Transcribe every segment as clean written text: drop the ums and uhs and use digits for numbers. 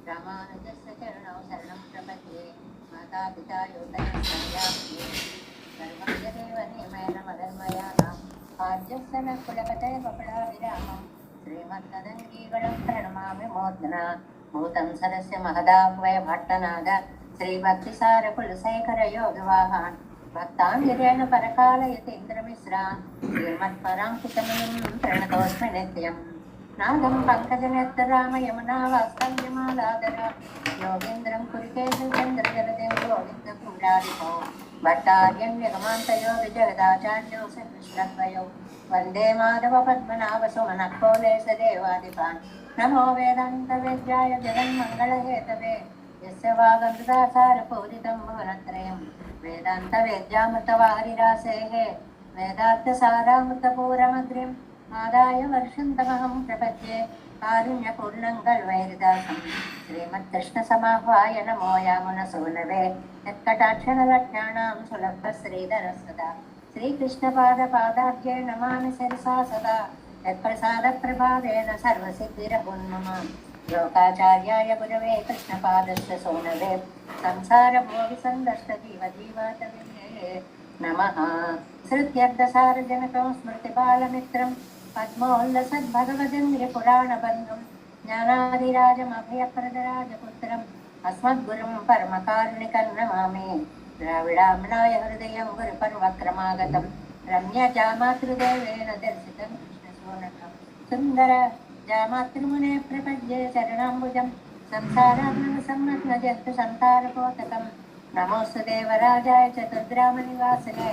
रामानुजस्य चरणौ शरणं प्रपद्ये माता पिता योतयः सर्वं यदेव नियमेन मदन्मयानां आद्यस्य न कुलपतये कपिलाभिरामं श्रीमद्गदङ्गीगणं प्रणमामि मूर्धना भूतं सरस्य महदाह्वय भट्टनाद श्रीभक्तिसारकुलशेखरयोगवाहान् भक्ताञ्जलेन परकालयतीन्द्रमिश्रान् श्रीमत्पराङ्कितमुनिं प्रणतोऽस्मि नित्यम् नादं पङ्कजनेत्ररामयमुनावास्तव्यमालादर योगीन्द्रं कुरुकेशचन्द्रजलदेव गोविन्दपुण्डारिभो भट्टार्यं यगमान्तयोगिजगदाचार्यो श्रीकृष्णद्वयो वन्दे माधवपद्मनाभसुमनःकोलेशदेवादिपान् नमो वेदान्तवेद्याय जगन्मङ्गलहेतवे यस्य वागमृतासारपूरितं भुवनत्रयं वेदान्तवेद्यामृतवारिरासेः वेदान्तसारामृतपूरमग्र्यम् आदाय वर्षन्तमहं प्रपद्ये कारुण्यपूर्णं कल्वैर्दासं श्रीमत्कृष्णसमाह्वाय नमो यामुनसूनवे यत्कटाक्षरलक्ष्याणां सुलभश्रीधरसदा श्रीकृष्णपादपादाब्जे नमामि शिरसा सदा यत्प्रसादप्रभावेन सर्वसिद्धिरपुन्मम लोकाचार्याय गुरवे कृष्णपादस्य सूनवे संसारभोगिसन्दष्टजीवजीवातवे नमः। श्रुत्यर्थसारजनकं स्मृतिबालमित्रं पद्मोल्लसद्भगवदन्द्रिपुराणबन्धुं ज्ञानादिराजमभयप्रदराजपुत्रम् अस्मद्गुरुं परमकारुणिकं नमामि। द्राविडाम्नाय हृदयं गुरुपर्वक्रमागतं रम्यजामातृदेवेन दर्शितं कृष्णसूनकं सुन्दर जामातृमुने प्रपद्ये शरणाम्बुजं संसाराग्नसम्मग्नजन्तु सन्तारपोतकम् नमोऽस्तु देवराजाय चतुर्ग्रामनिवासिने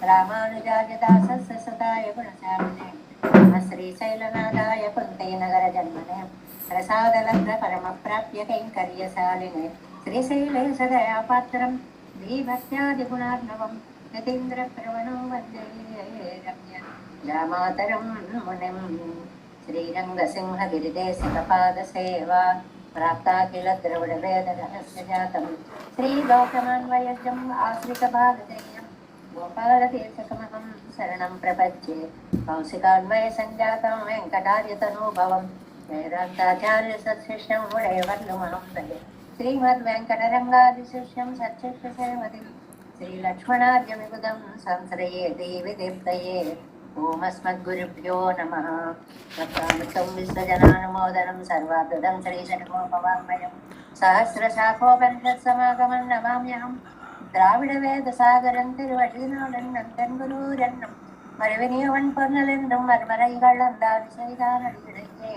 रामानुजाय दासस्य सदाय गुणशालिने नमः श्रीशैलनाथाय कुन्तीनगरजन्मने प्रसादलब्धपरमप्राप्य कैङ्कर्यशालिने श्रीशैलेशदयापात्रं श्रीभक्त्यादिगुणार्णवं यतीन्द्रप्रवणं वन्दे रम्य दामातरं मुनिं श्रीरङ्गसिंहगिरिदेशिकपादसेवा प्राप्ता किल द्रविडवेदरहस्य जातं श्रीगौतमान्वयजम् आश्रितभागधेयं गोपालतीर्थकमहं शरणं प्रपद्ये कौशिकान्वयसञ्जातं वेङ्कटार्यतनूभवं वेदान्ताचार्यसत्शिष्यं मुडयवर्णमहं भजे श्रीमद्वेङ्कटरङ्गादिशिष्यं सत्शिष्यसेवतिं श्रीलक्ष्मणार्यविबुधं संश्रये देवि दीप्तये ओमस्मद्गुरुभ्यो नमः। भक्तामृतं विश्वजनानुमोदनं सर्वाभ्युदं श्रीषण्मुखवाङ्मयं सहस्रशाखोपनिषत्समागमं नमाम्यहं द्राविडवेदसागरं तिरुवडिनाडन्नं तेन्गुरूरन्नं மறுவினியவன் பொன்னலென்றும் மறுமறைகளந்தால் செய்தானடியிடையே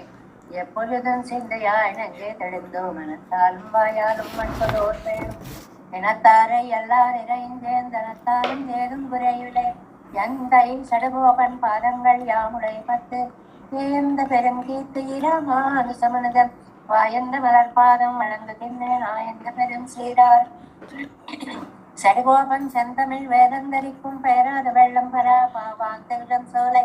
எப்பொழுதும் சிந்தையாய் நெஞ்சே தெளிந்தோ மனத்தாலும் வாயாலும் மண்பதோர் பேணும் இனத்தாரை எல்லார் இறைந்தேந்தனத்தாலும் ஏதும் குறைவில்லை எந்தை சடுகோபன் பாதங்கள் யாமுடை பத்து ஏந்த பெரும் கீர்த்தி இராமானுசமனதம் வாயந்த மலர்பாதம் வழங்குகின்றேன் ஆயந்த பெரும் சீரார் சடுகோபன் செந்தமிழ் வேதந்தரிக்கும் பெயராத வெள்ளம் பரா பாவாந்தம் சோலை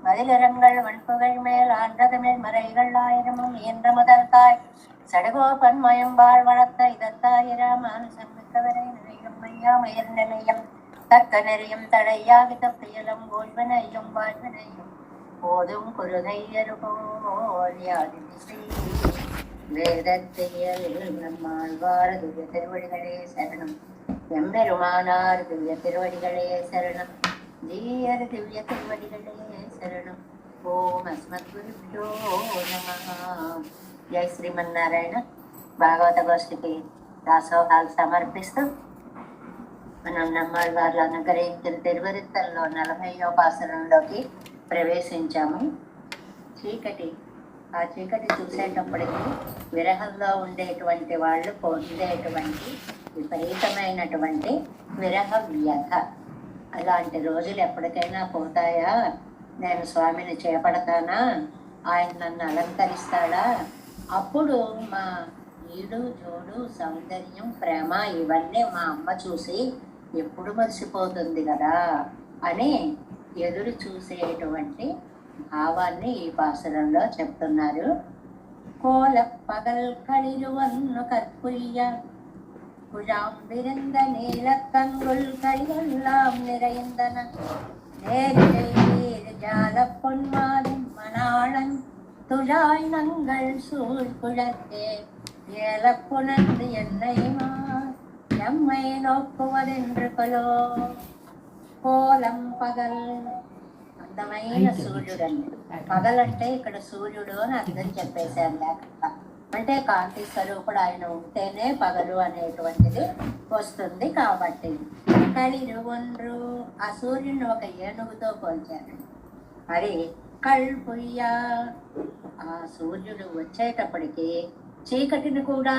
மதிலிரங்கள் வன்புகள் மேல் ஆன்றதமிழ் மறைகள் ஆயிரமும் இயன்ற முதல் தாய் சடுகோபன் மயம்பாள் வளர்த்த இதத்தாயிராமானுசம் மிக்கவரை நிறையும் மையாமயல் நிலையம் தக்க நெறியும் தடையாகி தப்பியலும் ஓய்வனையும் வாழ்வனையும் போதும் குருதையருகோல் வேதத்தையல் நம்மாழ்வார் திவ்ய திருவடிகளே சரணம் எம்பெருமானார் திவ்ய திருவடிகளே சரணம் ஜீயர் திவ்ய திருவடிகளே శరణం. ఓం అస్మద్గురుభ్యో నమః. జై శ్రీమన్నారాయణ. భాగవత గోష్ఠికి దాసోహాలు సమర్పిస్తూ మనం నమ్మాళ్ళ అనుగ్రహించిన తిరువరిత్తల్లో 40వ పాసరంలోకి ప్రవేశించాము. చీకటి, ఆ చీకటి చూసేటప్పటికి విరహంలో ఉండేటువంటి వాళ్ళు పొందేటువంటి విపరీతమైనటువంటి విరహ వ్యథ. అలాంటి రోజులు ఎప్పటికైనా పోతాయా? నేను స్వామిని చేపడతానా? ఆయన నన్ను అలంకరిస్తాడా? అప్పుడు మా ఈడు జోడు సౌందర్యం ప్రేమ ఇవన్నీ మా అమ్మ చూసి ఎప్పుడు మర్చిపోతుంది కదా అని ఎదురు చూసేటువంటి భావాన్ని ఈ పాసురంలో చెప్తున్నారు. కోల పగల్ కలిరువన్ను కర్పుయ్య குழாம் விருந்த நீலக்கங்குள் கழிவெல்லாம் நிறைந்தன நேரிடை நீர் ஜால பொன்மாலும் மணாளன் துழாய் நங்கள் சூழ் குழத்தே ஏல புணர்ந்து என்னைமா எம்மை நோக்குவதென்று கொலோ కోలం పగల్ అందమైన సూర్యుడు అండి. పగలంటే ఇక్కడ సూర్యుడు అని అర్థం చెప్పేశారు. లేక అంటే కాంతి స్వరూపుడు ఆయన ఉంటేనే పగలు అనేటువంటిది వస్తుంది. కాబట్టి కలిరు ఒండ్రు ఆ సూర్యుడిని ఒక ఏనుగుతో పోల్చారు. మరి కల్పుయ్య ఆ సూర్యుడు వచ్చేటప్పటికి చీకటిని కూడా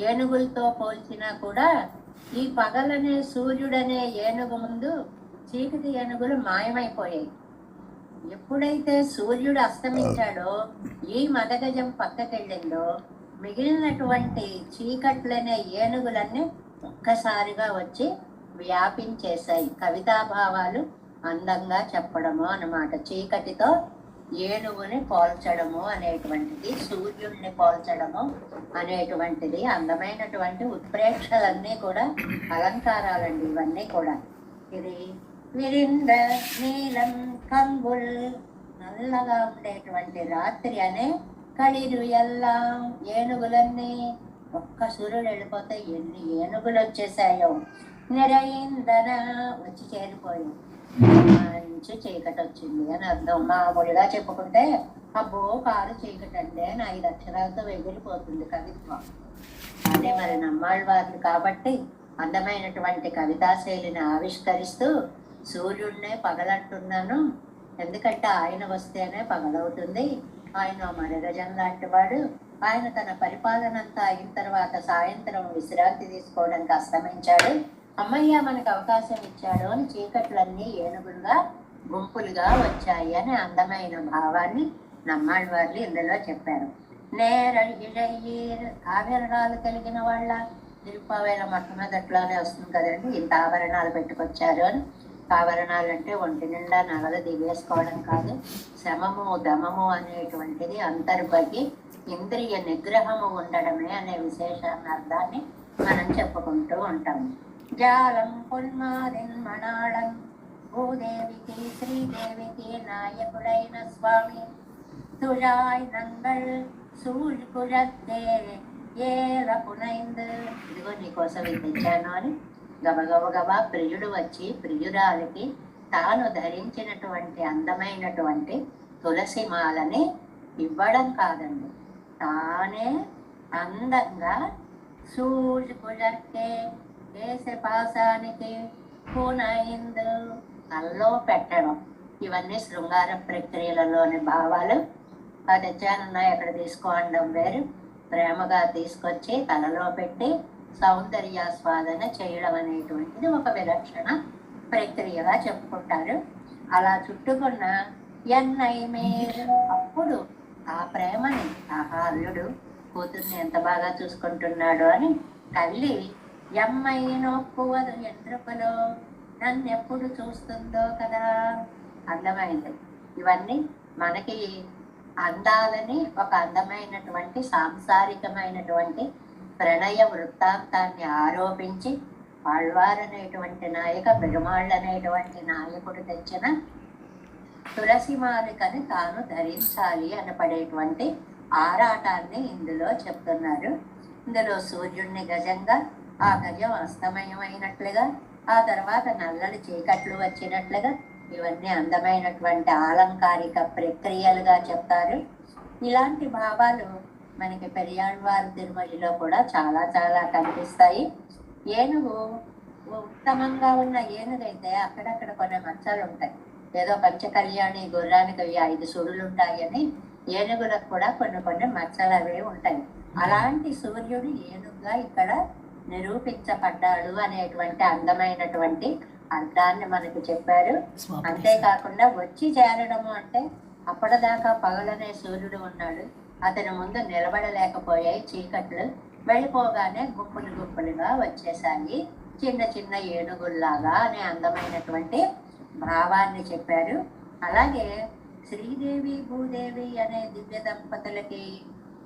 ఏనుగులతో పోల్చినా కూడా ఈ పగలనే సూర్యుడనే ఏనుగు ముందు చీకటి ఏనుగులు మాయమైపోయాయి. ఎప్పుడైతే సూర్యుడు అస్తమించాడో ఈ మదగజం పక్కకెళ్ళిందో మిగిలినటువంటి చీకట్లనే ఏనుగులన్నీ ఒక్కసారిగా వచ్చి వ్యాపించేశాయి. కవితాభావాలు అందంగా చెప్పడము అన్నమాట. చీకటితో ఏనుగుని పోల్చడము అనేటువంటిది, సూర్యుడిని పోల్చడము అనేటువంటిది అందమైనటువంటి ఉత్ప్రేక్షలన్నీ కూడా అలంకారాలండి. ఇవన్నీ కూడా ఇది విరింద నీలం కంగుల్ నల్లగా ఉండేటువంటి రాత్రి అనే కళిరు ఎల్లా ఏనుగులన్నీ ఒక్క సూర్యుడు వెళ్ళిపోతే ఎన్ని ఏనుగులు వచ్చేసాయో నిరయిందన వచ్చి చేరిపోయి మంచి చీకటి వచ్చింది అని అర్థం. మామూలుగా చెప్పుకుంటే అబ్బో కారు చీకటి అంటే అని 5 అక్షరాలతో వెగిలిపోతుంది కవిత్వం. అదే మరి నమ్మాళ్ళవార్లు కాబట్టి అందమైనటువంటి కవితాశైలిని ఆవిష్కరిస్తూ సూర్యుడినే పగలంటున్నాను, ఎందుకంటే ఆయన వస్తేనే పగలవుతుంది. ఆయన మరగజం లాంటి వాడు. ఆయన తన పరిపాలన అంతా అయిన తర్వాత సాయంత్రం విశ్రాంతి తీసుకోవడానికి అస్తమించాడు. అమ్మయ్య మనకు అవకాశం ఇచ్చాడు అని చీకట్లన్నీ ఏనుగులుగా గుంపులుగా వచ్చాయి అనే అందమైన భావాన్ని నమ్మాళ్ళవార్లు ఇందులో చెప్పారు. ఆభరణాలు కలిగిన వాళ్ళ తిరుపావేల మొట్టమొదట్లోనే వస్తుంది కదండి, ఇంత ఆభరణాలు పెట్టుకొచ్చారు అని. ఆభరణాలు అంటే ఒంటి నిండా నగలు దిగేసుకోవడం కాదు, శమము దమము అనేటువంటిది అంతర్బగి ఇంద్రియ నిగ్రహము ఉండడమే అనే విశేషాన్ని అర్థాన్ని మనం చెప్పుకుంటూ ఉంటాము. జాలం పొల్మాదిన్ మణాళం భూదేవికి శ్రీదేవికి నాయకుడైన స్వామి తుళాయ్ నంగళ్ సూళ్ కుళత్తే ఏల పునైందు. ఇదిగో నీకోసం ఇది తెచ్చాను అని గబగబగబా ప్రియుడు వచ్చి ప్రియురాలికి తాను ధరించినటువంటి అందమైనటువంటి తులసి మాలని ఇవ్వడం కాదండి, తానే అందంగా సూజ్ కుజర్కే వేసే పాసానికి పూనైందు తల్లో పెట్టడం. ఇవన్నీ శృంగార ప్రక్రియలలోని భావాలు. అది తెచ్చానన్నా ఎక్కడ తీసుకోవడం వేరు, ప్రేమగా తీసుకొచ్చి తలలో పెట్టి సౌందర్యాస్వాదన చేయడం అనేటువంటిది ఒక విలక్షణ ప్రక్రియగా చెప్పుకుంటారు. అలా చుట్టుకున్న ఎన్నై మీరు అప్పుడు ఆ ప్రేమని అల్లుడు కూతుర్ని ఎంత బాగా చూసుకుంటున్నాడు అని తల్లి ఎమ్మై నొప్పువదు ఎంట్రుకలో నన్ను ఎప్పుడు చూస్తుందో కదా. అందమైంది. ఇవన్నీ మనకి అందాలని ఒక అందమైనటువంటి సాంసారికమైనటువంటి ప్రణయ వృత్తాంతాన్ని ఆరోపించి ఆళ్వారనేటువంటి నాయక పెరుమాళ్ళు అనేటువంటి నాయకుడు తెచ్చిన తులసి మాలికని తాను ధరించాలి అనపడేటువంటి ఆరాటాన్ని ఇందులో చెప్తున్నారు. ఇందులో సూర్యుడిని గజంగా, ఆ గజం అస్తమయమైనట్లుగా, ఆ తర్వాత నల్లటి చీకట్లు వచ్చినట్లుగా ఇవన్నీ అందమైనటువంటి ఆలంకారిక ప్రక్రియలుగా చెప్తారు. ఇలాంటి భావాలు మనకి పెరియాళ్వారి తిరుమలలో కూడా చాలా చాలా కనిపిస్తాయి. ఏనుగు ఉత్తమంగా ఉన్న ఏనుగైతే అక్కడక్కడ కొన్ని మచ్చలు ఉంటాయి. ఏదో పంచకళ్యాణి గుర్రానికి 5 సుడులు ఉంటాయని ఏనుగులకు కూడా కొన్ని మచ్చలు అవి ఉంటాయి. అలాంటి సూర్యుడు ఏనుగుగా ఇక్కడ నిరూపించబడ్డాడు అనేటువంటి అందమైనటువంటి అర్థాన్ని మనకు చెప్పారు. అంతేకాకుండా వచ్చి చేరడము అంటే అప్పటిదాకా పగలనే సూర్యుడు ఉన్నాడు, అతని ముందు నిలబడలేకపోయాయి చీకట్లు. వెళ్ళిపోగానే గుంపులు గుంపులుగా వచ్చేసాయి చిన్న చిన్న ఏనుగుల్లాగా అనే అందమైనటువంటి భావాన్ని చెప్పారు. అలాగే శ్రీదేవి భూదేవి అనే దివ్య దంపతులకి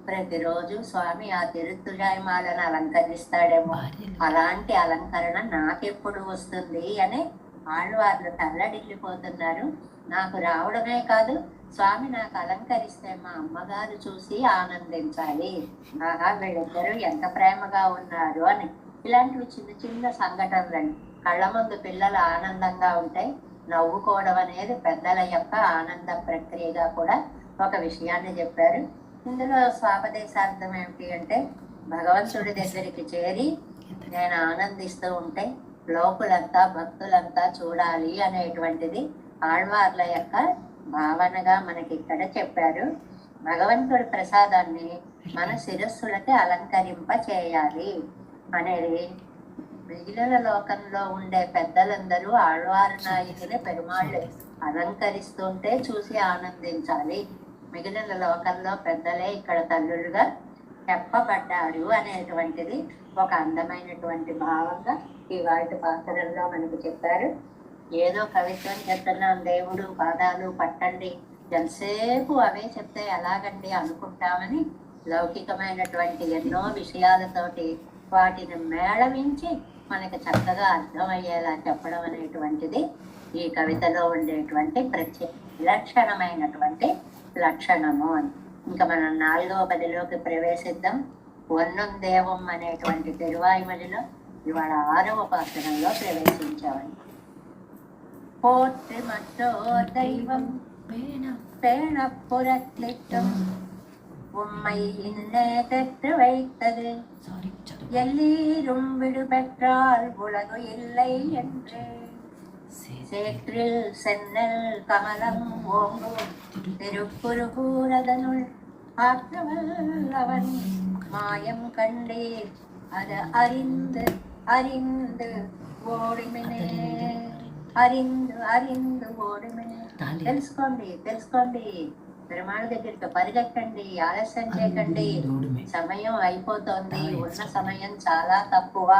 ప్రతిరోజు స్వామి ఆ తిరుత్తుజాయమాలను అలంకరిస్తాడేమో, అలాంటి అలంకరణ నాకెప్పుడు వస్తుంది అని ఆళ్వార్లు తల్లడిల్లిపోతున్నారు. నాకు రావడమే కాదు, స్వామి నాకు అలంకరిస్తే మా అమ్మగారు చూసి ఆనందించాలి, ఆహా వీళ్ళిద్దరూ ఎంత ప్రేమగా ఉన్నారు అని. ఇలాంటివి చిన్న చిన్న సంఘటనలండి. కళ్ళ ముందు పిల్లలు ఆనందంగా ఉంటాయి, నవ్వుకోవడం అనేది పెద్దల యొక్క ఆనంద ప్రక్రియగా కూడా ఒక విషయాన్ని చెప్పారు. ఇందులో స్వాపదేశార్థం ఏమిటి అంటే, భగవంతుడి దగ్గరికి చేరి నేను ఆనందిస్తూ ఉంటే లోకులంతా భక్తులంతా చూడాలి అనేటువంటిది ఆళ్వార్ల యొక్క భావనగా మనకి ఇక్కడ చెప్పారు. భగవంతుడి ప్రసాదాన్ని మన శిరస్సులకి అలంకరింప చేయాలి అనేది. మిగిలిన లోకంలో ఉండే పెద్దలందరూ ఆళ్వారు నాయకుని పెరుమాళ్ళు అలంకరిస్తుంటే చూసి ఆనందించాలి. మిగిలిన లోకంలో పెద్దలే ఇక్కడ తల్లులుగా చెప్పబడ్డారు అనేటువంటిది ఒక అందమైనటువంటి భావంగా ఇవాటి పాత్రల్లో మనకు చెప్పారు. ఏదో కవిత్వం చెప్తున్నాం, దేవుడు పాదాలు పట్టండి, ఎంతసేపు అవే చెప్తే ఎలాగండి అనుకుంటామని లౌకికమైనటువంటి ఎన్నో విషయాలతోటి వాటిని మేళవించి మనకి చక్కగా అర్థమయ్యేలా చెప్పడం అనేటువంటిది ఈ కవితలో ఉండేటువంటి విలక్షణమైనటువంటి లక్షణము అని. ఇంకా మనం 4వ పదిలోకి ప్రవేశిద్దాం. ఒన్నుందేవం అనేటువంటి తిరువాయుమలిలో ఇవాళ 6వ పాత్రలో ప్రవేశించామని. போற்றி மற்றோர் தெய்வம் பேணப்புறத்திட்டும் உம்மை இன்னே தெற்று வைத்தது எல்லீரும் விடுபெற்றால் உலகு இல்லை என்று சேற்றில் சென்னல் கமலம் ஓங்கும் திருக்குறுகூரதனுள் ஆற்றவல்லவன் மாயம் கண்டீர் அது அறிந்து அறிந்து ஓடிமினே అరిందు అరిందు ఓడిమిని. తెలుసుకోండి పెరుమాళ దగ్గరికి పరిగెట్టండి, ఆలస్యం చేయకండి, సమయం అయిపోతుంది, ఉన్న సమయం చాలా తక్కువ.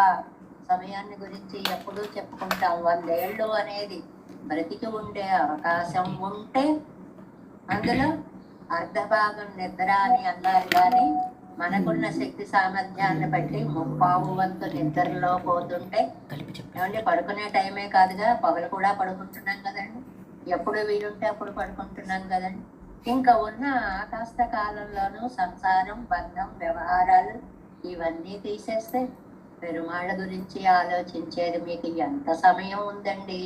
సమయాన్ని గురించి ఎప్పుడూ చెప్పుకుంటాం. 100 ఏళ్ళు అనేది బ్రతికి ఉండే అవకాశం ఉంటే అందులో అర్ధభాగం నిద్ర అని అన్నారు, కానీ మనకున్న శక్తి సామర్థ్యాన్ని బట్టి 3/4 వంతు నిద్రలో పోతుంటే, ఏమంటే పడుకునే టైమే కాదుగా, పగలు కూడా పడుకుంటున్నాం కదండి, ఎప్పుడు వీలుంటే అప్పుడు పడుకుంటున్నాం కదండి. ఇంకా ఉన్న కాస్త కాలంలోనూ సంసారం, బంధం, వ్యవహారాలు ఇవన్నీ తీసేస్తే పెరుమాళ్ళ గురించి ఆలోచించేది మీకు ఎంత సమయం ఉందండి?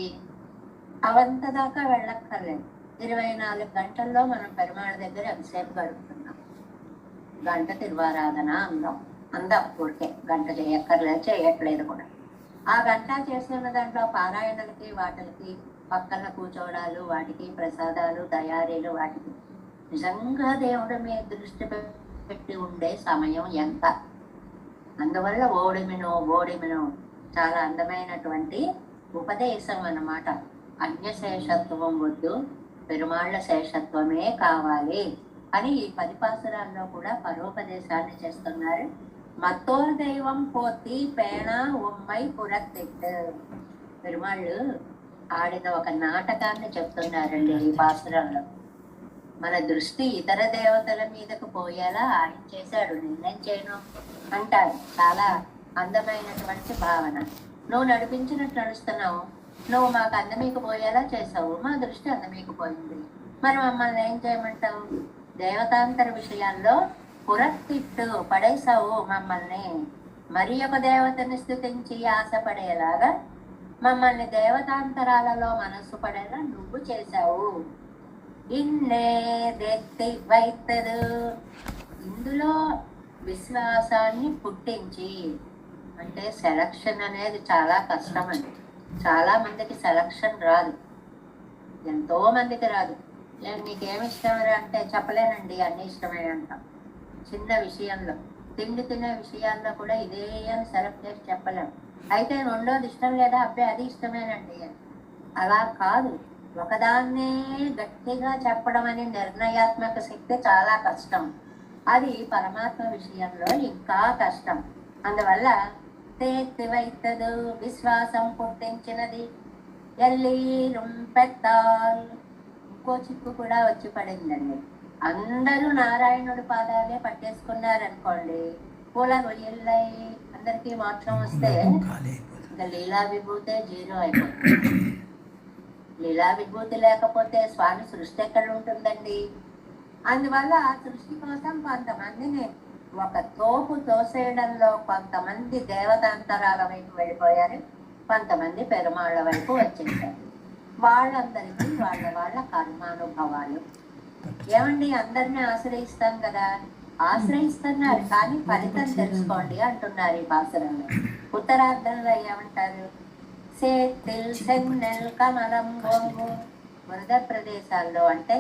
అవంత దాకా వెళ్ళక్కర్లేదు. 24 గంటల్లో మనం పెరుమాళ్ళ దగ్గర ఎంతసేపు గడుపుతున్నాం? గంట తిరువారాధన అందాం ఊరికే, గంట చేయక్కర్లేదు, చేయట్లేదు కూడా. ఆ గంట చేస్తున్న దాంట్లో పారాయణలకి వాటికి పక్కన కూర్చోవడాలు, వాటికి ప్రసాదాలు తయారీలు, వాటికి నిజంగా దేవుడి మీద దృష్టి పెట్టి ఉండే సమయం ఎంత? అందువల్ల ఓడిమినో చాలా అందమైనటువంటి ఉపదేశం అన్నమాట. అన్యశేషత్వం వద్దు, పెరుమాళ్ళ శేషత్వమే కావాలి అని ఈ 10 పాసురాల్లో కూడా పరోపదేశాన్ని చేస్తున్నారు. మత్తోర్ దైవం పోతి పేణ ఉమ్మై పురత్తిట్టు. పెరుమాళ్ళు ఆడిన ఒక నాటకాన్ని చెప్తున్నారండి ఈ పాసురంలో. మన దృష్టి ఇతర దేవతల మీదకు పోయేలా ఆయన చేశాడు, నేనేం చేయను అంటారు. చాలా అందమైనటువంటి భావన. నువ్వు నడిపించినట్టు నడుస్తున్నావు, నువ్వు మాకు అందమీకు పోయేలా చేసావు, మా దృష్టి అందమీకు పోయింది, మరి మమ్మల్ని ఏం చేయమంటావు? దేవతాంతర విషయాల్లో పురత్తిట్టు పడేసావు మమ్మల్ని. మరి ఒక దేవతని స్థుతించి ఆశపడేలాగా మమ్మల్ని దేవతాంతరాలలో మనస్సు పడేలా నువ్వు చేశావు. ఇన్నేదెత్తి వైతదు, ఇందులో విశ్వాసాన్ని పుట్టించి. అంటే సెలక్షన్ అనేది చాలా కష్టం అండి. చాలా మందికి సెలక్షన్ రాదు, ఎంతో మందికి రాదు. నీకేమి ఇష్టమరా అంటే చెప్పలేనండి, అన్ని ఇష్టమే అంటాం. చిన్న విషయంలో, తిండి తినే విషయాల్లో కూడా ఇదే అని సెలెక్ట్ చేసి చెప్పలేము. అయితే రెండోది ఇష్టం లేదా, అబ్బాయి అది ఇష్టమేనండి అని. అలా కాదు, ఒకదాన్నే గట్టిగా చెప్పడం అనే నిర్ణయాత్మక శక్తి చాలా కష్టం. అది పరమాత్మ విషయంలో ఇంకా కష్టం. అందువల్ల తేత్తివైతదు, విశ్వాసం పుట్టించినది. ఎల్లీరుం పెద్దాల్, ఇంకో చిక్కు కూడా వచ్చి పడిందండి. అందరూ నారాయణుడి పాదాలే పట్టేసుకున్నారనుకోండి, పూల రొయ్యల్లై అందరికీ మోక్షం వస్తే ఇంకా లీలా విభూతే జీరో అయిపోతుంది. లీలా విభూతి లేకపోతే స్వామి సృష్టి ఎక్కడ ఉంటుందండి? అందువల్ల ఆ సృష్టి కోసం కొంతమందిని ఒక తోపు తోసేయడంలో కొంతమంది దేవతాంతరాల వైపు వెళ్ళిపోయారు, కొంతమంది పెరుమాళ్ళ వైపు వచ్చేసారు. వాళ్ళందరికీ వాళ్ళ వాళ్ళ కర్మానుభవాలు. ఏమండి, అందరినీ ఆశ్రయిస్తాం కదా, ఆశ్రయిస్తున్నారు కానీ ఫలితం తెలుసుకోండి అంటున్నారు ఈ భాషలో. ఉత్తరార్థంలో ఏమంటారు? సేతిల్ సెన్నెల్ కమలం గోంగు. వరద ప్రదేశాల్లో అంటే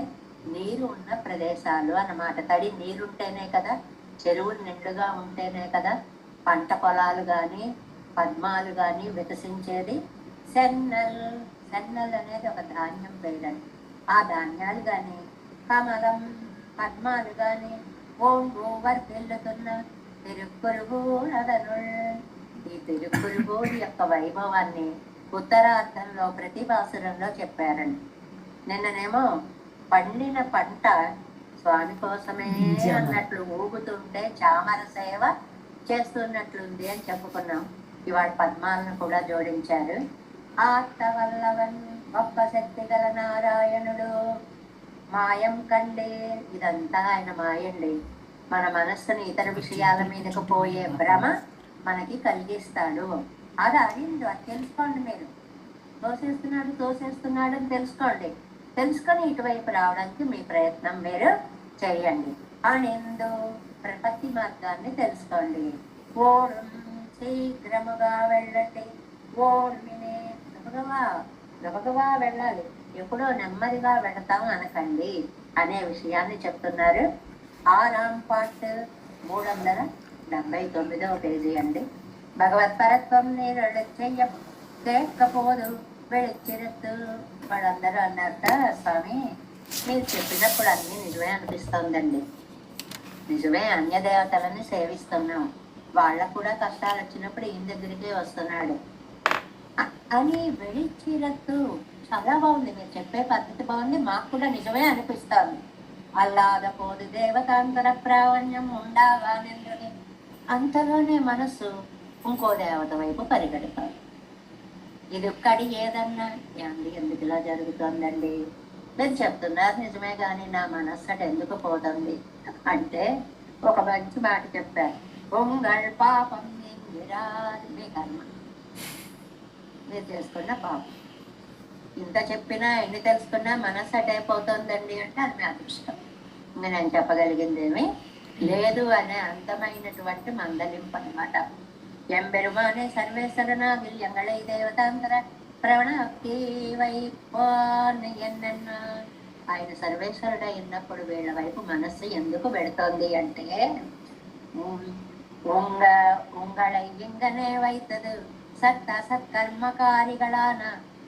నీరు ఉన్న ప్రదేశాలు అన్నమాట. తడి నీరుంటేనే కదా, చెరువులు నిండుగా ఉంటేనే కదా పంట పొలాలు కానీ పద్మాలు కానీ వికసించేది. సెన్నెల్, సెన్నెల్ అనేది ఒక ధాన్యం వేయడం. ఆ ధాన్యాలు కానీ కమలం పద్మాలు కానీ ఓంగు వర్తిల్లుతున్న తిరుక్కురుగూరదనుల్. ఈ తిరుక్కురుగూరు యొక్క వైభవాన్ని ఉత్తరార్థంలో ప్రతిభాసురంలో చెప్పారండి. నిన్ననేమో పండిన పంట స్వామి కోసమే అన్నట్లు ఊగుతుంటే చామర సేవ చేస్తున్నట్లుంది అని చెప్పుకున్నాం. ఇవాళ పద్మాలను కూడా జోడించారు. ఆర్తవల్లవన్ గొప్ప శక్తి గల నారాయణుడు మాయం కండే. ఇదంతా ఆయన మాయండి. మన మనస్సుని ఇతర విషయాల మీదకు పోయే భ్రమ మనకి కలిగిస్తాడు. అది అయింది, అది తెలుసుకోండి. మీరు తోసేస్తున్నాడు అని తెలుసుకోండి. తెలుసుకొని ఇటువైపు రావడానికి మీ ప్రయత్నం మీరు చేయండి. ఆనందు ప్రపత్తి మార్గాన్ని తెలుసుకోండి. ఓడు శీఘ్రముగా వెళ్ళండి. ఓర్మినే గబగబా వెళ్ళాలి, ఎప్పుడో నెమ్మదిగా వెళతాం అనకండి అనే విషయాన్ని చెప్తున్నారు. ఆరాం పార్ట్ 379వ పేజీ అండి. భగవత్పరత్వం నేను చెయ్యకపోదు వెళిచ్చిరత్తు. వాళ్ళందరూ అన్నారట, స్వామి మీరు చెప్పినప్పుడు అన్నీ నిజమే అనిపిస్తోందండి. నిజమే, అన్యదేవతలని సేవిస్తున్నాం, వాళ్ళకు కూడా కష్టాలు వచ్చినప్పుడు ఈయన దగ్గరికే వస్తున్నాడు అని వెళిచ్చిరత్తు. చాలా బాగుంది, మీరు చెప్పే పద్ధతి బాగుంది, మాకు కూడా నిజమే అనిపిస్తోంది. అల్లాదపోదు దేవతాంతర ప్రావణ్యం ఉండాగానెందుని. అంతలోనే మనస్సు ఇంకో దేవత వైపు పరిగెడతారు. ఇది ఒక్కడి ఏదన్నా ఏమండి ఎందుకు ఇలా జరుగుతుందండి? మీరు చెప్తున్నారు నిజమే, కానీ నా మనస్సట ఎందుకు పోతుంది అంటే ఒక మంచి మాట చెప్పారు. పొంగల్ పాపం మీ కర్మ, మీరు చేసుకున్న పాపం. ఇంత చెప్పినా ఎన్ని తెలుసుకున్నా మనస్సు అటైపోతుందండి అంటే అది మీ అదృష్టం. ఇంకా నేను చెప్పగలిగింది ఏమీ లేదు అనే అందమైనటువంటి మందలింపు అనమాట. ఎంబెరుమానే సర్వేశ్వరనాగిల్ ఎంగళై దేవతాంతర ప్రవణక్తి వైపోన్ ఎన్న. ఆయన సర్వేశ్వరుడు అయినప్పుడు వీళ్ళ వైపు మనస్సు ఎందుకు పెడుతోంది అంటే உங்களை இங்கனே வைத்தது சத்த சத்கர்மகாரிகளான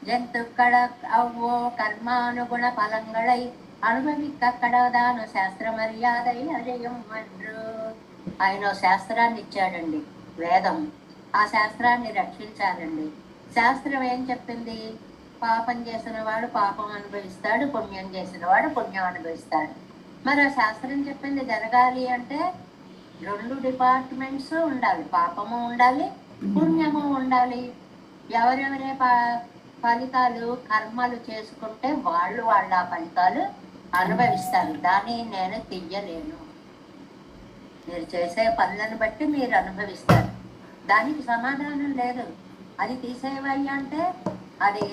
ஜந்துக்கள அவ்வோ கர்மானுகுண பலங்களை అనుభవిక్కడదాను శాస్త్ర మర్యాద అజయం అండ్రు. ఆయన శాస్త్రాన్ని ఇచ్చాడండి, వేదం. ఆ శాస్త్రాన్ని రక్షించాలండి. శాస్త్రం ఏం చెప్పింది? పాపం చేసిన వాడు పాపం అనుభవిస్తాడు, పుణ్యం చేసిన వాడు పుణ్యం అనుభవిస్తాడు. మరి ఆ శాస్త్రం చెప్పింది జరగాలి అంటే 2 డిపార్ట్మెంట్స్ ఉండాలి, పాపము ఉండాలి, పుణ్యము ఉండాలి. ఎవరెవరే ఫలితాలు కర్మలు చేసుకుంటే వాళ్ళు వాళ్ళ ఫలితాలు అనుభవిస్తారు. దాన్ని నేను తీయలేను. మీరు చేసే పనులను బట్టి మీరు అనుభవిస్తారు, దానికి సమాధానం లేదు. అది తీసేవయ్యా అంటే అది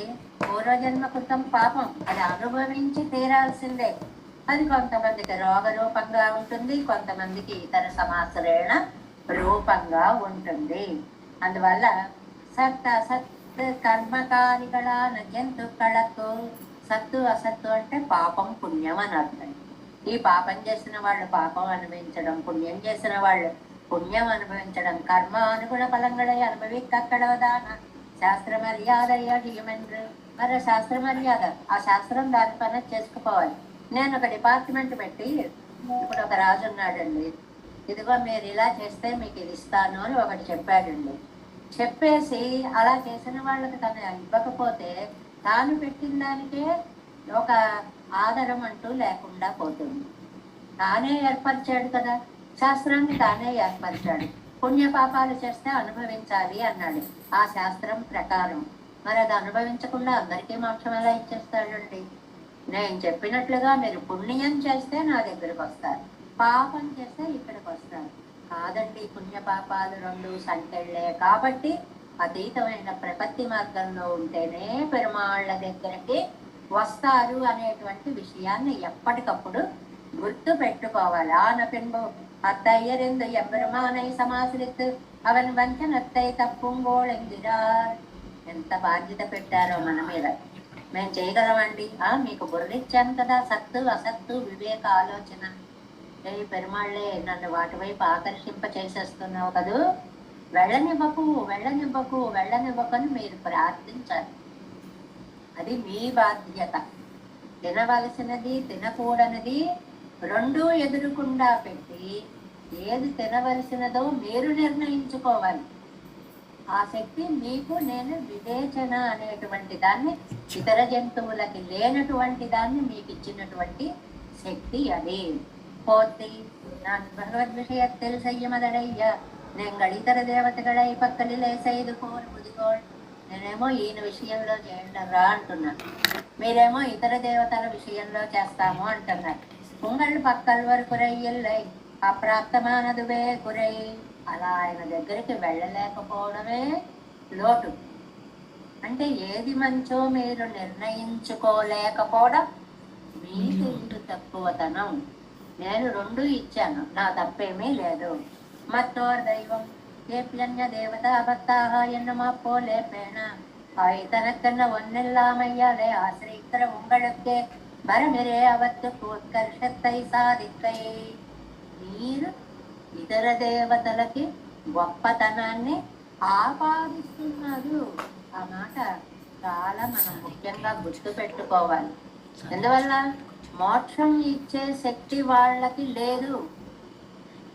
పూర్వజన్మ కృతం పాపం, అది అనుభవించి తీరాల్సిందే. అది కొంతమందికి రోగ రూపంగా ఉంటుంది, కొంతమందికి ఇతర సమాశ్రయణ రూపంగా ఉంటుంది. అందువల్ల సత్ అసత్ కర్మకారిಗಳ జంతుకళకు సత్తు అసత్తు అంటే పాపం పుణ్యం అని అర్థం. ఈ పాపం చేసిన వాళ్ళు పాపం అనుభవించడం, పుణ్యం చేసిన వాళ్ళు పుణ్యం అనుభవించడం. కర్మ అనుగుణ ఫలంగళై అనుభవిక్కడదాన శాస్త్ర మర్యాద అడియమండ్రు. మరి శాస్త్ర మర్యాద, ఆ శాస్త్రం దాని పని చేసుకుపోవాలి. నేను ఒక డిపార్ట్మెంట్ పెట్టి, ఇప్పుడు ఒక రాజు ఉన్నాడండి, ఇదిగో మీరు ఇలా చేస్తే మీకు ఇది ఇస్తాను అని ఒకటి చెప్పాడండి. చెప్పేసి అలా చేసిన వాళ్ళకి తను ఇవ్వకపోతే తాను పెట్టిన దానికే ఒక ఆధారం అంటూ లేకుండా పోతుంది. తానే ఏర్పరిచాడు కదా, శాస్త్రాన్ని తానే ఏర్పరిచాడు. పుణ్య పాపాలు చేస్తే అనుభవించాలి అన్నాడు ఆ శాస్త్రం ప్రకారం. మరి అది అనుభవించకుండా అందరికీ మోక్షం ఎలా ఇచ్చేస్తాడండి? నేను చెప్పినట్లుగా మీరు పుణ్యం చేస్తే నా దగ్గరకు వస్తారు, పాపం చేస్తే ఇక్కడికి వస్తారు. కాదండి, పుణ్య పాపాలు రెండు సంఖ్యలే కాబట్టి అతీతమైన ప్రపత్తి మార్గంలో ఉంటేనే పెరుమాళ్ళ దగ్గరికి వస్తారు అనేటువంటి విషయాన్ని ఎప్పటికప్పుడు గుర్తు పెట్టుకోవాలి. ఆన పిన్బు అత్తయ్యరెందు ఎవ్వరుమానై సమాశ్రిత్ అవన్ వంచనత్తై తప్పుంగోళెంగిరార్. ఎంత బాధ్యత పెట్టారో మన మీద. మేము చేయగలమండి? మీకు బుర్రిచ్చాను కదా, సత్తు అసత్తు వివేక ఆలోచన. ఏ పెరుమాళ్ళే నన్ను వాటి వైపు ఆకర్షింప చేసేస్తున్నావు కదూ, వెళ్ళనివ్వకు వెళ్ళనివ్వకు వెళ్ళనివ్వకని మీరు ప్రార్థించాలి. అది మీ బాధ్యత. తినవలసినది తినకూడనిది రెండూ ఎదురుకుండా పెట్టి ఏది తినవలసినదో మీరు నిర్ణయించుకోవాలి. ఆ శక్తి మీకు నేను వివేచన అనేటువంటి దాన్ని, ఇతర జంతువులకి లేనటువంటి దాన్ని మీకు ఇచ్చినటువంటి శక్తి అది. போத்தி நான் பகவத் விஷயத்தில் செய்யமதடைய நீங்கள் ఇతర దేవతகளை పక్కలిలే செய்து போர் ముదిగోள். నేనేమో ఈయన విషయంలో చేయండి రా అంటున్నాను, మీరేమో ఇతర దేవతల విషయంలో చేస్తాము అంటున్నారు. ఉంగళ్ళు పక్కల వరకు కురయ్యల్లై అప్రాప్తమానదువే కురై. అలా ఆయన దగ్గరికి వెళ్ళలేకపోవడమే లోటు. అంటే ఏది మంచో మీరు నిర్ణయించుకోలేకపోవడం మీ తెలివి తక్కువతనం. నేను రెండు ఇచ్చాను, నా తప్పేమీ లేదు. మత్తోర్ దైవం ఏప్యన్య దేవత భక్తాహ ఎన్నమా పోలే పేణ அவை தனக்கென்ன ஒன்னெல்லாமையாலே ஆசிரிக்கிற உங்களுக்கு வரமிரே அவத்துக்கு ఉత్కర్షத்தை సాధికై. మీరు ఇతర దేవతలకి గొప్పతనాన్ని ఆపాదిస్తున్నారు. ఆ మాట చాలా మనం ముఖ్యంగా గుర్తు పెట్టుకోవాలి. ఎందువల్ల మోక్షం ఇచ్చే శక్తి వాళ్ళకి లేదు.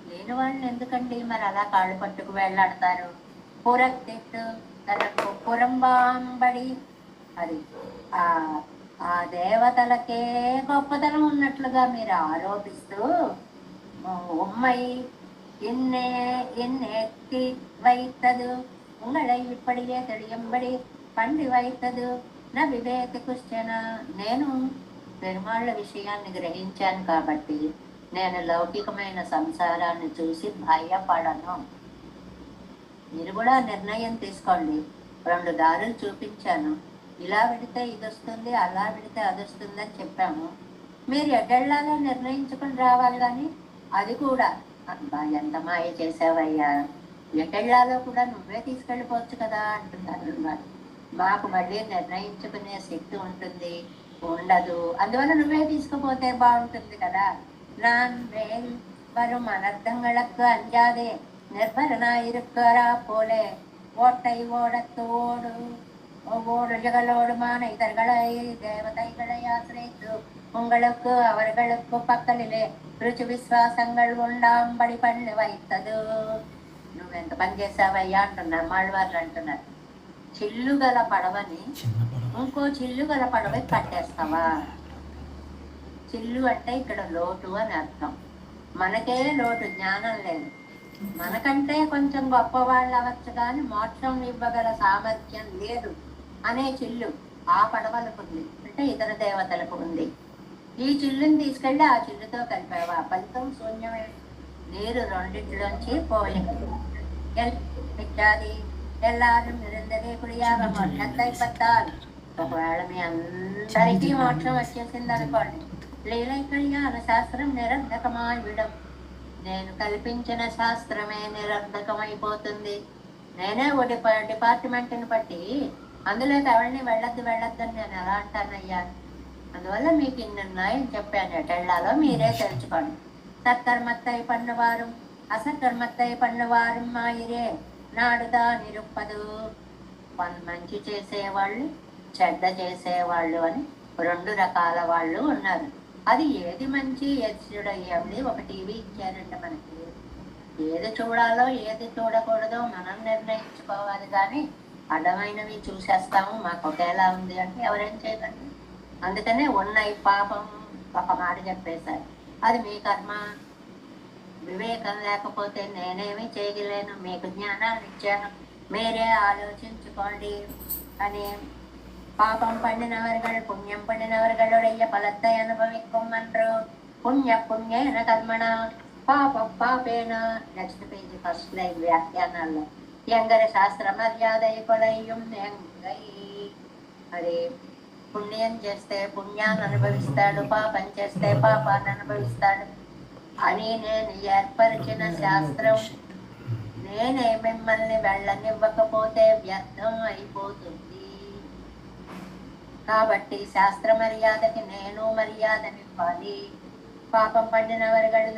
లేని వాళ్ళని ఎందుకండి మరి అలా కాళ్ళు పట్టుకు వెళ్ళాడతారు? పురక్తిట్టు తనకు పురంబాంబడి, అది ఆ దేవతలకే గొప్పతనం ఉన్నట్లుగా మీరు ఆరోపిస్తూ உம்மை எத்தி வைத்தது உங்களை இப்படியே తెలియంబడి పండి వైతదు నా వివేక కుశ్చన. నేను పెరుమాళ్ళ విషయాన్ని గ్రహించాను కాబట్టి నేను లౌకికమైన సంసారాన్ని చూసి భయపడను. మీరు కూడా నిర్ణయం తీసుకోండి. రెండు దారులు చూపించాను, ఇలా విడితే ఇది వస్తుంది, అలా విడితే అది వస్తుంది అని చెప్పాము. మీరు ఎడ్డెళ్ళాలో నిర్ణయించుకుని రావాలి. కానీ అది కూడా ఎంత మాయ చేసావయ్యా, ఎటెళ్లాలో కూడా నువ్వే తీసుకెళ్ళిపోవచ్చు కదా అంటున్నారు. మాకు మళ్ళీ నిర్ణయించుకునే శక్తి ఉంటుంది ఉండదు, అందువల్ల నువ్వే తీసుకుపోతే బాగుంటుంది కదా. நான் மேல் வரும் அனர்த்தங்களுக்கு அஞ்சாதே நிர்பரனாயிருக்கிறா போலே ஓட்டை ஓடத்தோடு ஓடுகளோடுமான இதழ்களை தேவதைகளை ஆசிரித்து உங்களுக்கு அவர்களுக்கு పక్కలిలే రుచి విశ్వాసంగళు ఉండాంబడి పళ్ళు వైతదు. నువ్వెంత పని చేసావయ్యా అంటున్నారు మాళ్ళవార్లు. అంటున్నారు చిల్లు గల పడవని ఇంకో చిల్లు గల పడవ కట్టేస్తావా? చిల్లు అంటే ఇక్కడ లోటు అని అర్థం. మనకే లోటు, జ్ఞానం లేదు. మనకంటే కొంచెం గొప్పవాళ్ళు అవ్వచ్చు కానీ మోక్షం ఇవ్వగల సామర్థ్యం లేదు అనే చిల్లు ఆ పడవలకు ఉంది, అంటే ఇతర దేవతలకు ఉంది. ఈ చిల్లుని తీసుకెళ్ళి ఆ చిల్లుతో కలిపావా? ఫలితం శూన్యమే. నీరు రెండింటిలోంచి పోయింది. ఎల్లారు నిరందరే కుడియాగ మొట్టై పత్తాలు. ఒకవేళ మీ అందరికీ మోక్షం వచ్చేసింది అనుకోండి, లీలైకళ్యాణ శాస్త్రం నిరర్ధకమాయిడం. నేను కల్పించిన శాస్త్రమే నిరర్ధకమైపోతుంది. నేనే ఓ డిపార్ట్మెంట్ని బట్టి అందులోకి ఎవరిని వెళ్ళొద్దని నేను ఎలా అంటానయ్యా? అందువల్ల మీకు నిర్ణయం చెప్పాను, ఎటెళ్లాలో మీరే తెలుసుకోండి. సత్కర్మత్తై పన్నువారు అసత్కర్మత్తై పన్నువారు మాయిరే నాడుదా నిరుప్పదు. మంచి చేసేవాళ్ళు చెడ్డ చేసేవాళ్ళు అని రెండు రకాల వాళ్ళు ఉన్నారు. అది ఏది మంచి ఏది చెడయ్యింది ఒక టీవీ ఇచ్చారంటే మనకి ఏది చూడాలో ఏది చూడకూడదో మనం నిర్ణయించుకోవాలి. కానీ అడ్డమైనవి చూసేస్తాము, మాకు ఒకేలా ఉంది అంటే ఎవరేం చేయగలరు? అందుకనే ఉన్నాయి పాపం ఒక మాట చెప్పేశారు, అది మీ కర్మ. వివేకం లేకపోతే నేనేమి చేయలేను, మీకు జ్ఞానాన్ని ఇచ్చాను, మీరే ఆలోచించుకోండి అని. பாபம் பண்ணினவர்கள் புண்ணியம் பண்ணினவர்களுடைய பலத்தை அனுபவிக்கும் என்று. புண்ணிய புண்ணியன கர்மண பாபம் பாபேன. నెక్స్ట్ పేజీ ఫస్ట్ లైన్ వ్యాఖ్యానాల్లో ఎంగరి శాస్త్ర మర్యాద కొలయ్యం ఎంగై. అది పుణ్యం చేస్తే పుణ్యాన్ని అనుభవిస్తాడు, పాపం చేస్తే పాపాన్ని అనుభవిస్తాడు అని నేను ఏర్పరిచిన శాస్త్రం. నేనే మిమ్మల్ని వెళ్ళనివ్వకపోతే వ్యర్థం అయిపోతుంది. కాబట్టి శాస్త్ర మర్యాదకి నేను మర్యాదనివ్వాలి. பாபம் பண்ணினவர்கள்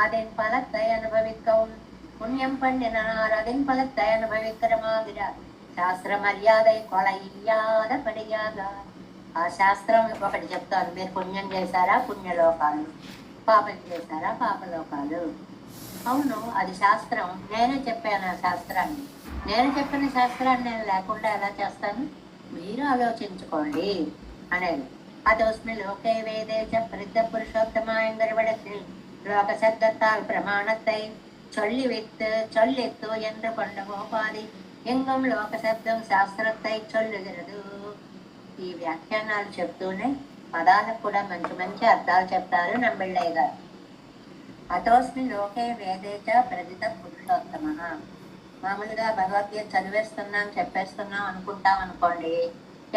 அதன் பலத்தை அனுபவிக்கவும், புண்ணியம் பண்ணினார் அதன் பலத்தை அனுபவிக்கிற மாதிரி శాస్త్ర మర్యాద కొలయ్యాద పడియాగా. ఆ శాస్త్రం ఒకటి చెప్తాను, మీరు పుణ్యం చేశారా పుణ్యలోకాలు, పాపం చేశారా పాపలోకాలు. అవును, అది శాస్త్రం. నేనే చెప్పాను ఆ శాస్త్రాన్ని. నేను చెప్పిన శాస్త్రాన్ని నేను లేకుండా ఎలా చేస్తాను, మీరు ఆలోచించుకోండి అనేది. അതോസ്മി ലോകേ വേദേച്ച പ്രസിദ്ധ പുരുഷോത്തമായങ്കരവിടത്തിൽ ലോക ശബ്ദത്താൽ പ്രമാണത്തെ ചൊല്ലിത്തു എന്ന് കൊണ്ട ഗോപാതി എങ്കും లోక శబ్దం శాస్త్రத்தை చొల్లుగిరదు. ఈ వ్యాఖ్యానాలు చెప్తూనే పదాలకు కూడా మంచి మంచి అర్థాలు చెప్తారు నంబిళ్ళయ్య గారు. అతోస్మి లోకే వేదేచ ప్రసిద్ధ పురుషోత్తమ. మామూలుగా భగవద్గీత చదివేస్తున్నాం చెప్పేస్తున్నాం అనుకుంటాం అనుకోండి,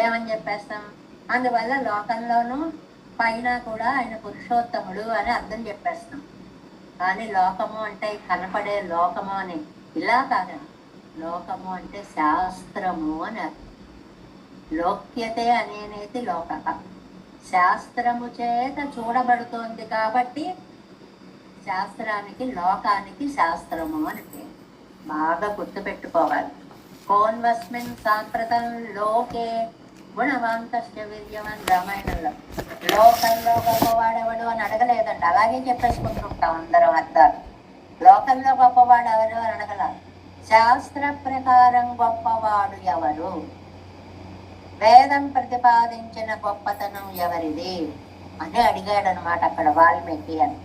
ఏమని చెప్పేస్తాం, అందువల్ల లోకంలోనూ పైన కూడా ఆయన పురుషోత్తముడు అని అర్థం చెప్పేస్తాం. కానీ లోకము అంటే కనపడే లోకము అని ఇలా కాదండి. లోకము అంటే శాస్త్రము అని అర్థం. లోక్యతే అనేది లోకక, శాస్త్రము చేత చూడబడుతోంది కాబట్టి శాస్త్రానికి లోకానికి శాస్త్రము అని పేరు. బాగా గుర్తుపెట్టుకోవాలి. కోన్వస్మిన్ సాంప్రతం లోకే గుణవాంతశ్చ వీర్యవన్. రామాయణంలో లోకంలో గొప్పవాడెవడు అని అడగలేదండి, అలాగే చెప్పేసుకుంటుంటాం అందరం అర్థాలు. లోకంలో గొప్పవాడు ఎవరు అని అడగల, శాస్త్ర ప్రకారం గొప్పవాడు ఎవరు, వేదం ప్రతిపాదించిన గొప్పతనం ఎవరిది అని అడిగాడు అనమాట అక్కడ వాల్మీకి అని.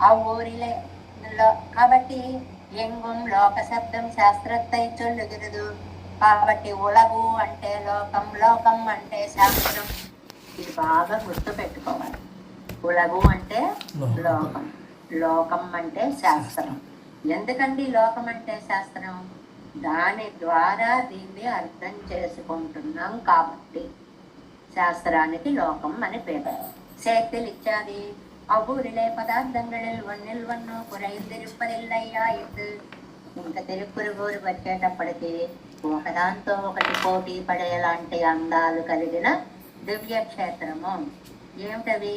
ఆ ఊరిలో కాబట్టి ఎంగుం లోక శబ్దం శాస్త్రத்தை చొల్లుగిరదు. కాబట్టి ఉలగు అంటే లోకం, లోకం అంటే శాస్త్రం. ఇది బాగా గుర్తు పెట్టుకోవాలి. ఉలగు అంటే లోకం, లోకం అంటే శాస్త్రం. ఎందుకండి లోకం అంటే శాస్త్రం? దాని ద్వారా దీన్ని అర్థం చేసుకుంటున్నాం కాబట్టి శాస్త్రానికి లోకం అని పేరు. சேத்தில் இச்சாதி அவ்வூரிலே பதார்த்தங்களில் ஒன்னில் ஒன்னு குறைந்திருப்பதில்லையா இது. ఇంకా తిరుపురుగూరు వచ్చేటప్పటికి ఒకదాంతో ఒకటి పోటీ పడేలాంటి అందాలు కలిగిన దివ్యక్షేత్రము. ఏమిటవి?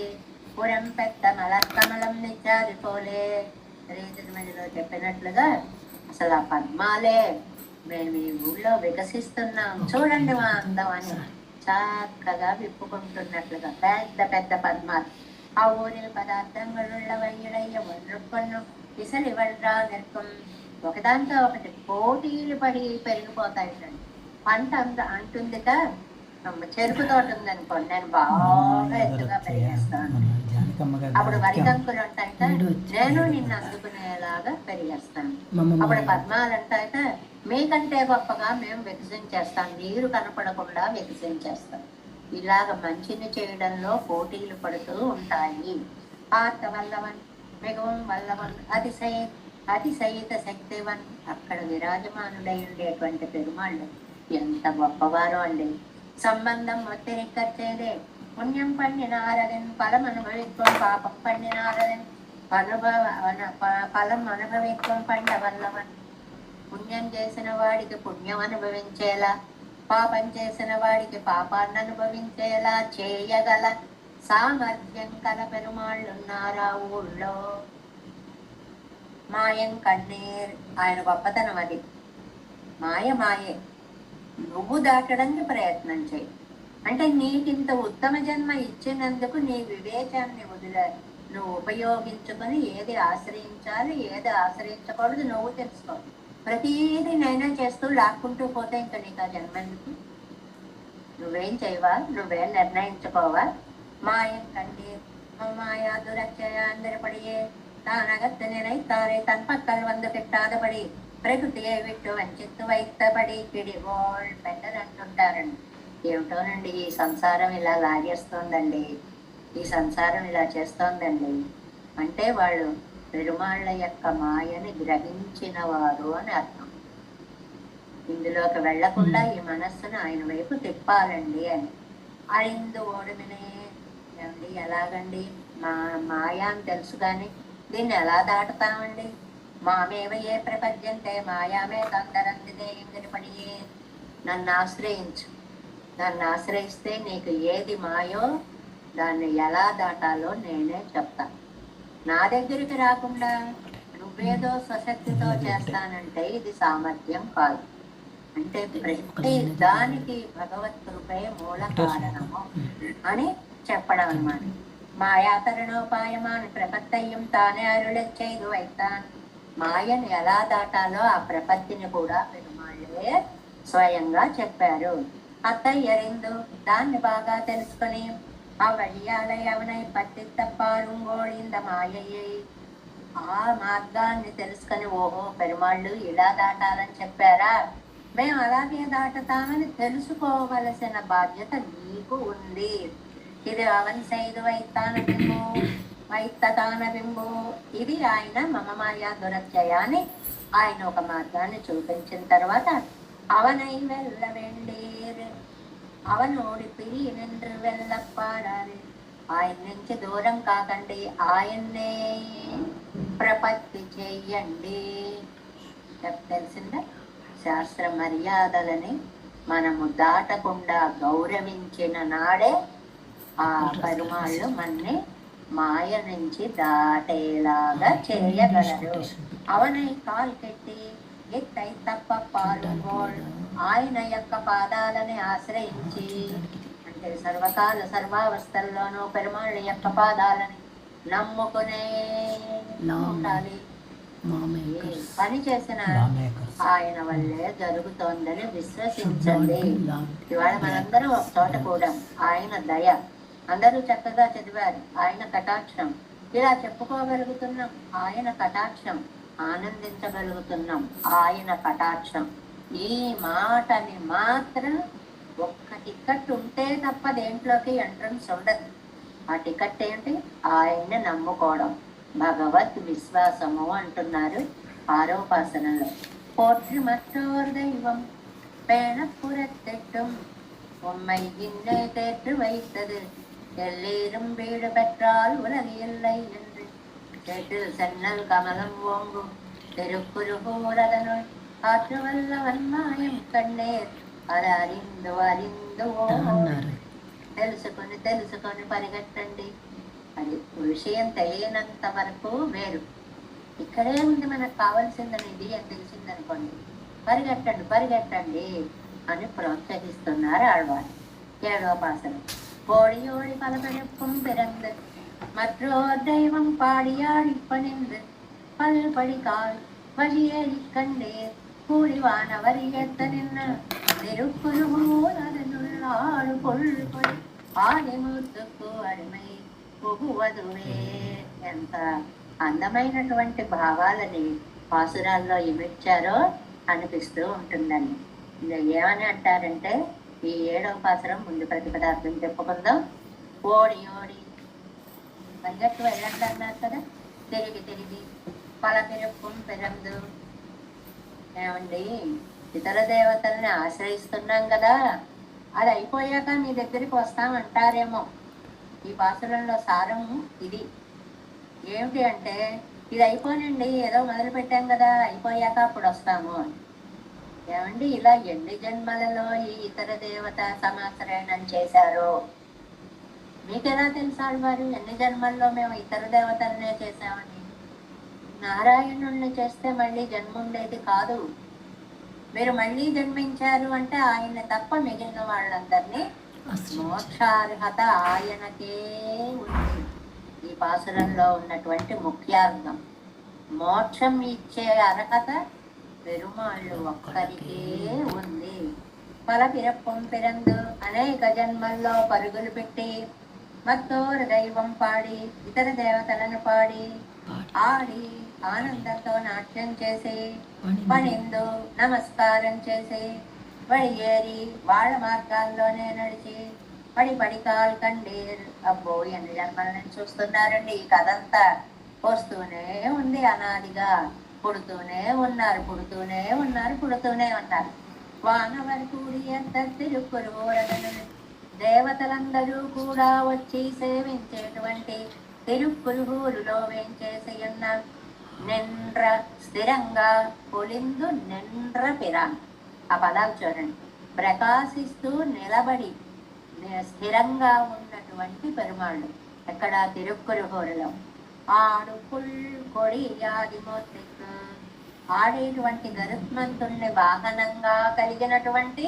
పురం పెద్ద మలకమలం నిచ్చారి పోలే. రీతిలో చెప్పినట్లుగా అసలు ఆ పద్మాలే మేము ఈ ఊళ్ళో వికసిస్తున్నాం, చూడండి మా అందం అని చక్కగా విప్పుకుంటున్నట్లుగా పెద్ద పెద్ద పద్మాలు. ఆ ఊరిలో పదార్థങ്ങളുள்ள వయ్యుడయ్య ఒన్నుకొన్ను విసలి వడ్రా నిర్కం. ఒకదాంతో ఒకటి పోటీలు పడి పెరిగిపోతాయి. పంట అంటుందిక, చెరుకు తోట ఉందనుకోండి, నేను బాగా ఎత్తుగా పెరిగేస్తాను. అప్పుడు వరి కంకులు ఉంటాయిట, నేను నిన్ను అందుకునేలాగా పెరిగేస్తాను. అప్పుడు పద్మాలు అంటాయిట, మీకంటే గొప్పగా మేము వికసించేస్తాం, నీరు కనపడకుండా వికసించేస్తాం. ఇలాగ మంచిని చేయడంలో పోటీలు పడుతూ ఉంటాయి. ఆర్త వల్లవన్, మిగవం వల్లవన్, అతిశయిత శక్తివన్. అక్కడ విరాజమానుడై ఉండేటువంటి పెరుమాళ్ళు ఎంత గొప్పవారో అండి. సంబంధం ఒత్తిరిక్కచ్చేదే. పుణ్యం పండినారదన్ ఫలం అనుభవిత్వం, పాపం పండినారదన్ ఫలం అనుభవిత్వం పండవల్లవన్. పుణ్యం చేసిన వాడికి పుణ్యం అనుభవించేలా, పాపం చేసిన వాడికి పాపాన్ని అనుభవించేలా చేయగల సామర్థ్యం కల పెరుమాళ్ళున్నారా ఊళ్ళో. మాయం కన్నీర్, ఆయన గొప్పతనం అది. మాయే, నువ్వు దాటడానికి ప్రయత్నం చేయి. అంటే నీకింత ఉత్తమ జన్మ ఇచ్చినందుకు నీ వివేకాన్ని నువ్వు ఉపయోగించుకొని ఏది ఆశ్రయించాలి, ఏది ఆశ్రయించకూడదు నువ్వు తెలుసుకో. ప్రతిదీ నేనే చేస్తూ లాక్కుంటూ పోతే ఇంకా నీకు ఆ జన్మ ఎందుకు? నువ్వేం చేయవా, నువ్వేం నిర్ణయించుకోవా. మాయం కండి மாயா துரச்சையாந்திரப்படியே தான் அகத்து நினைத்தாரே தன் பக்கல் வந்து கிட்டாதபடி ప్రకృతియే విట్టు వంచెత్తు వైత్తబడి కిడిగోల్ పెద్దలు అంటుంటారండి. ఏమిటోనండి ఈ సంసారం ఇలా లాగేస్తోందండి, ఈ సంసారం ఇలా చేస్తోందండి అంటే వాళ్ళు పెరుమాళ్ళ యొక్క మాయని గ్రహించిన వారు అని అర్థం. ఇందులోకి వెళ్లకుండా ఈ మనస్సును ఆయన వైపు తిప్పాలండి అని. అయిందు ఓడమినే ఏమండి ఎలాగండి మాయ అని తెలుసు కానీ దీన్ని ఎలా దాటుతామండి? మామేవయే ప్రపద్యంతే మాయామే తందరందిదే ఇంగిరిపడియే. నన్ను ఆశ్రయించు, నన్ను ఆశ్రయిస్తే నీకు ఏది మాయో దాన్ని ఎలా దాటాలో నేనే చెప్తా. నా దగ్గరికి రాకుండా నువ్వేదో స్వశక్తితో చేస్తానంటే ఇది సామర్థ్యం కాదు. అంటే ప్రతి దానికి భగవత్ కృపే మూల కారణము అని చెప్పడం అన్నమాట. మాయాతరణోపాయమాని ప్రపత్తయ్యం తానే అరుళెచ్చైదు వైతాన్. మాయను ఎలా దాటాలో ఆ ప్రపత్తిని కూడా పెరుమాళ్ళే స్వయంగా చెప్పారు. అత్తయ్యరిందు దాన్ని బాగా తెలుసుకొని ఆ వழிయాలై అవనై పత్తి తప్పారుంగోళింద మాయయ్యై. ఆ మార్గాన్ని తెలుసుకొని ఓహో పెరుమాళ్ళు ఇలా దాటాలని చెప్పారా, మేము అలాగే దాటుతామని తెలుసుకోవలసిన బాధ్యత నీకు ఉంది. ఇది అవన్ సైదు వైతాన బింబు వైత్తతాన బింబు. ఇది ఆయన మమ మాయా దురత్యయాన్ని ఆయన ఒక మార్గాన్ని చూపించిన తర్వాత అవనై వెళ్ళ వెండీర్ అవనోడి పిరి నిండ్రు వెళ్ళప్పాడాలి. ఆయన నుంచి దూరం కాకండి, ఆయన్నే ప్రపత్తి చెయ్యండి. తెలిసిందా? శాస్త్ర మర్యాదలని మనము దాటకుండా గౌరవించిన నాడే ఆ పెరుమాళ్ళు మన్ని మాయ నుంచి దాటేలాగా చేయగలరు. అవనై కాల్ కెట్టి ఎత్తై తప్ప పాల్గోల్. ఆయన యొక్క పాదాలని ఆశ్రయించి అంటే సర్వకాల సర్వావస్థల్లోనూ పెరుమాళ్ళ యొక్క పాదాలని నమ్ముకునే ఉండాలి. పని చేసిన ఆయన వల్లే జరుగుతోందని విశ్వసించండి. ఇవాళ మనందరం ఒక చోట కూడా ఆయన దయ, అందరూ చక్కగా చదివారు, ఆయన కటాక్షం, ఇలా చెప్పుకోగలుగుతున్నాం. ఆయన కటాక్షం, ఆనందించగలుగుతున్నాం. ఆయన కటాక్షం. ఈ మాటని మాత్రం ఒక్క టికెట్ ఉంటే తప్ప దేంట్లోకి ఎంట్రన్స్ ఉండదు. ఆ టికెట్ ఏంటి? ఆయన్ని నమ్ముకోవడం, భగవత్ విశ్వాసము అంటున్నారు ఆరోపాసనలో. పోற்றி மற்றோர் தெய்வம் பேணப்புறத்திட்டும் உம்மை இன்னே தேற்று வைத்தது எல்லீரும் வீடு பெற்றால் உலகு இல்லை என்று கேட்டில் சென்னல் கமலம் ஓங்கும் திருக்குறுகூரதனுள் காற்று வல்ல வன்மாயம் கண்ணேர் అది అరిందు అరిందు తెలుసుకొని తెలుసుకొని పరిగెట్టండి. అది విషయం తెలియనంత వరకు వేరు. ఇక్కడే ఉంది, మనకు కావాల్సిందని ఇది అని తెలిసిందనుకోండి, పరిగెట్టండి పరిగెట్టండి అని ప్రోత్సహిస్తున్నారు ఆళ్వారు. 7వ పాసనం. கோடியோடி பலபெருப்பும் பிறந்து மற்றோர் தெய்வம் பாடியாடி பணிந்து பல்படிகால் வழியேறி கண்டேர் கூலிவானவர் ஏத்த நின்ன திருக்குறுகூர் அதனுள் ஆடு கொள்பொழி ఆదిమూర్తుకు అడిమై పుగువదువే. ఎంత అందమైనటువంటి భావాలని పాసురాల్లో ఇమిడ్చారో అనిపిస్తూ ఉంటుందండి. ఏమని అంటారంటే, ఈ 7వ పాసురం ముందు ప్రతిపదార్థం చెప్పుకుందాం. ఓడి ఓడి పరిగెట్టు వెళ్ళండి అన్నారు కదా, తిరిగి తిరిగి పలపిరుపు పెరందు. ఏమండి, ఇతర దేవతల్ని ఆశ్రయిస్తున్నాం కదా, అది అయిపోయాక మీ దగ్గరికి వస్తామంటారేమో. ఈ పాసురంలో సారము ఇది. ఏమిటి అంటే, ఇది అయిపోనండి, ఏదో మొదలు పెట్టాం కదా, అయిపోయాక అప్పుడు వస్తాము అని. ఏమండి, ఇలా ఎన్ని జన్మలలో ఈ ఇతర దేవత సమాశ్రయణం చేశారో మీకెలా తెలుసాడు వారు? ఎన్ని జన్మల్లో మేము ఇతర దేవతలనే చేశామని. నారాయణుణ్ణి చేస్తే మళ్ళీ జన్మ ఉండేది కాదు. మీరు మళ్ళీ జన్మించారు అంటే ఆయన్ని తప్ప మిగిలిన వాళ్ళందరినీ మోక్షార్హత ఆయనకే ఉంది. ఈ పాసురంలో ఉన్నటువంటి ముఖ్యార్థం, మోక్షం ఇచ్చే అర్హత పెరుమాళ్ళు ఒక్కరికే ఉంది. పల పిరప్పం పిరందు అనేక జన్మల్లో పరుగులు పెట్టి మత్తోరు దైవం పాడి ఇతర దేవతలను పాడి ఆడి ఆనందంతో నాట్యం చేసి పనిందు నమస్కారం చేసి వడియేరి వాళ్ళ మార్గాల్లోనే నడిచి పడి కాలు కండీర్. అబ్బో ఎన్ని జన్మల నుంచి చూస్తున్నారండి ఈ కథ అంతా. వస్తూనే ఉంది అనాదిగా, పుడుతూనే ఉన్నారు పుడుతూనే ఉన్నారు పుడుతూనే ఉన్నారు. వానవరి కూడి ఎంత తిరుక్కురుగోరగను దేవతలందరూ కూడా వచ్చి సేవించేటువంటి తిరుక్కురుగూరులో వేంచేసి ఉన్న నిండ్ర స్థిరంగా పొలిందు నిండ్ర పిరాన్. ఆ పదాలు చూడండి. ప్రకాశిస్తూ నిలబడి స్థిరంగా ఉన్నటువంటి పెరుమాళ్ళు ఎక్కడ తిరుక్కురుగూరులో. ఆడు పుల్ కొడి ఆదిమూర్తికు ఆడేటువంటి గరుత్మంతుణ్ణి వాహనంగా కలిగినటువంటి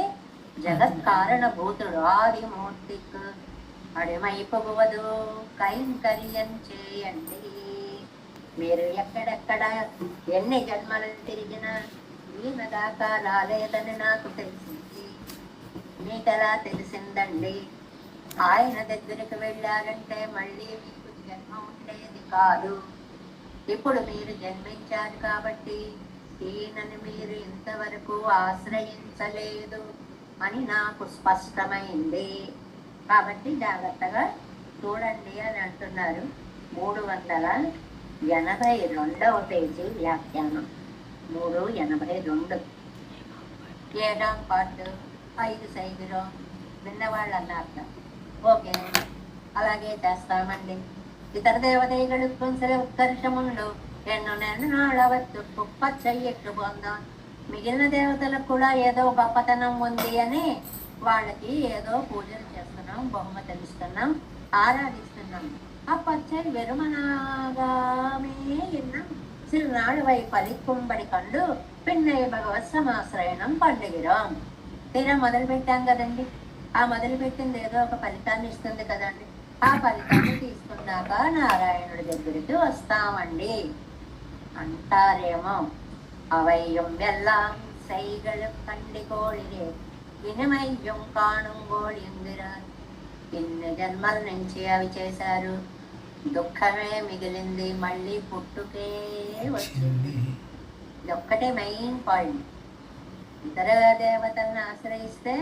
జగత్ కారణభూతుడు ఆదిమూర్తికు అడిమైపోవదు కైంకర్యం చేయండి. మీరు ఎక్కడెక్కడ ఎన్ని జన్మలు తిరిగినా ఈయన దాకా రాలేదని నాకు తెలిసింది. మీకెలా తెలిసిందండి? ఆయన దగ్గరికి వెళ్ళారంటే మళ్ళీ మీకు జన్మ ఉండేది కాదు. ఇప్పుడు మీరు జన్మించారు కాబట్టి ఈయనని మీరు ఇంతవరకు ఆశ్రయించలేదు అని నాకు స్పష్టమైంది. కాబట్టి జాగ్రత్తగా చూడండి అని అంటున్నారు. 382వ పేజీ వ్యాఖ్యానం. 382 7వ పార్ట్ 5 సైజులో విన్నవాళ్ళు అన్నారు. ఓకే, అలాగే చేస్తామండి. ఇతర దేవతైகளுக்கு சில ఉత్కర్షములు ఎన్నో నెలవత్తు కుప్ప చెయ్యట్టు పొందాం. మిగిలిన దేవతలకు కూడా ఏదో గొప్పతనం ఉంది అని వాళ్ళకి ఏదో పూజలు చేస్తున్నాం, బహుమతులు ఇస్తున్నాం, ఆరాధిస్తున్నాం. ఆ పచ్చడి వెరుమనాగామే ఎన్నం சிறுநாளுவை பலிக்கும்படி கண்டு పిన్నై భగవత్ సమాశ్రయణం పండుగిరాం. తీరా మొదలు పెట్టాం కదండి. ఆ మొదలు పెట్టింది ఏదో ఒక ఫలితాన్ని ఇస్తుంది కదండి. ఆ ఫలితాన్ని తీసుకున్నాక నారాయణుడి దగ్గరికి వస్తామండి అంటారేమో. అవయ్యం ఎల్లాం సైగలు కండికోళిరే ఇనమయ్యం కాణుంగోళి ఇందిరాన్. ఇన్ని జన్మల నుంచి అవి చేశారు, దుఃఖమే మిగిలింది, మళ్ళీ పుట్టుకే వచ్చింది. ఇదొక్కటే మెయిన్ పాయింట్. ఇతర దేవతలను ఆశ్రయిస్తే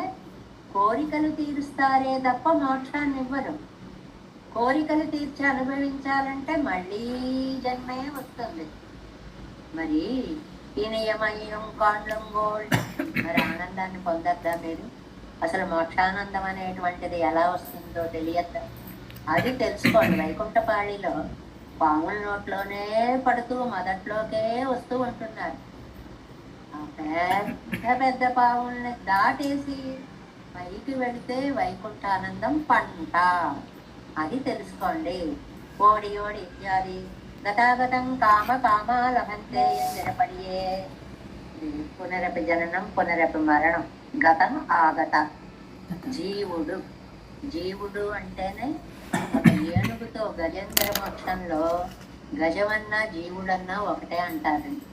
కోరికలు తీరుస్తారే తప్ప మోక్షాన్ని ఇవ్వరు. కోరికలు తీర్చి అనుభవించాలంటే మళ్ళీ జన్మే వస్తుంది. మరి ఈనయమయ్యం కాండ్లం గోల్డ్, మరి ఆనందాన్ని పొందద్దా మీరు? అసలు మోక్షానందం అనేటువంటిది ఎలా వస్తుందో తెలియద్దా? అది తెలుసుకోండి. వైకుంఠపాళిలో పాముల నోట్లోనే పడుతూ మొదట్లోకే వస్తూ ఉంటున్నారు. పెద్ద పెద్ద పాముల్ని దాటేసి పైకి వెళితే వైకుంఠానందం పంట. అది తెలుసుకోండి. ఓడి ఓడి ఇత్యాది గతాగతం కామ కామా లభంతే నిరపడియే. పునరపి జననం పునరపి మరణం. గతం ఆగత. జీవుడు జీవుడు అంటేనే ఒక ఏనుగుతో గజేంద్ర మోక్షంలో గజమన్నా జీవుడన్నా ఒకటే అంటారండి.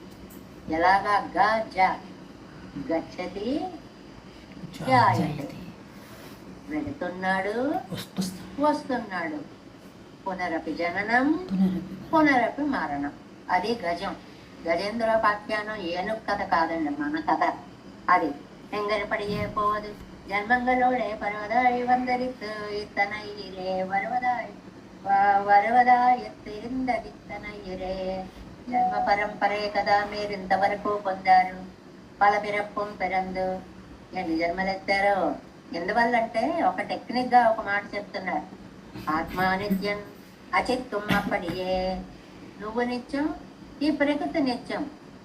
ఎలాగా గజ గచ్చతి జాయతి, వెళుతున్నాడు వస్తున్నాడు. పునరపి జననం పునరపి మరణం. అది గజం. గజేంద్రోపాఖ్యానం ఏనుగు కథ కాదండి, మన కథ. అది ఎంగనపడియే పోదు ஜன்மங்களோடே பருவதாய் வந்தரித்து இத்தனையிரே వరవదాయత్తిరిందడిత్తనయ్యరే. జన్మ పరంపరే కదా మీరు ఇంతవరకు పొందారు. పలపిరప్పం పెరందు. ఎన్ని జన్మలెత్తారో. ఎందువల్లంటే ఒక టెక్నిక్ గా ఒక మాట చెప్తున్నారు. ఆత్మానిత్యం అచిత్తుం అప్పడియే. నువ్వు నిత్యం, ఈ ప్రకృతి నిత్యం.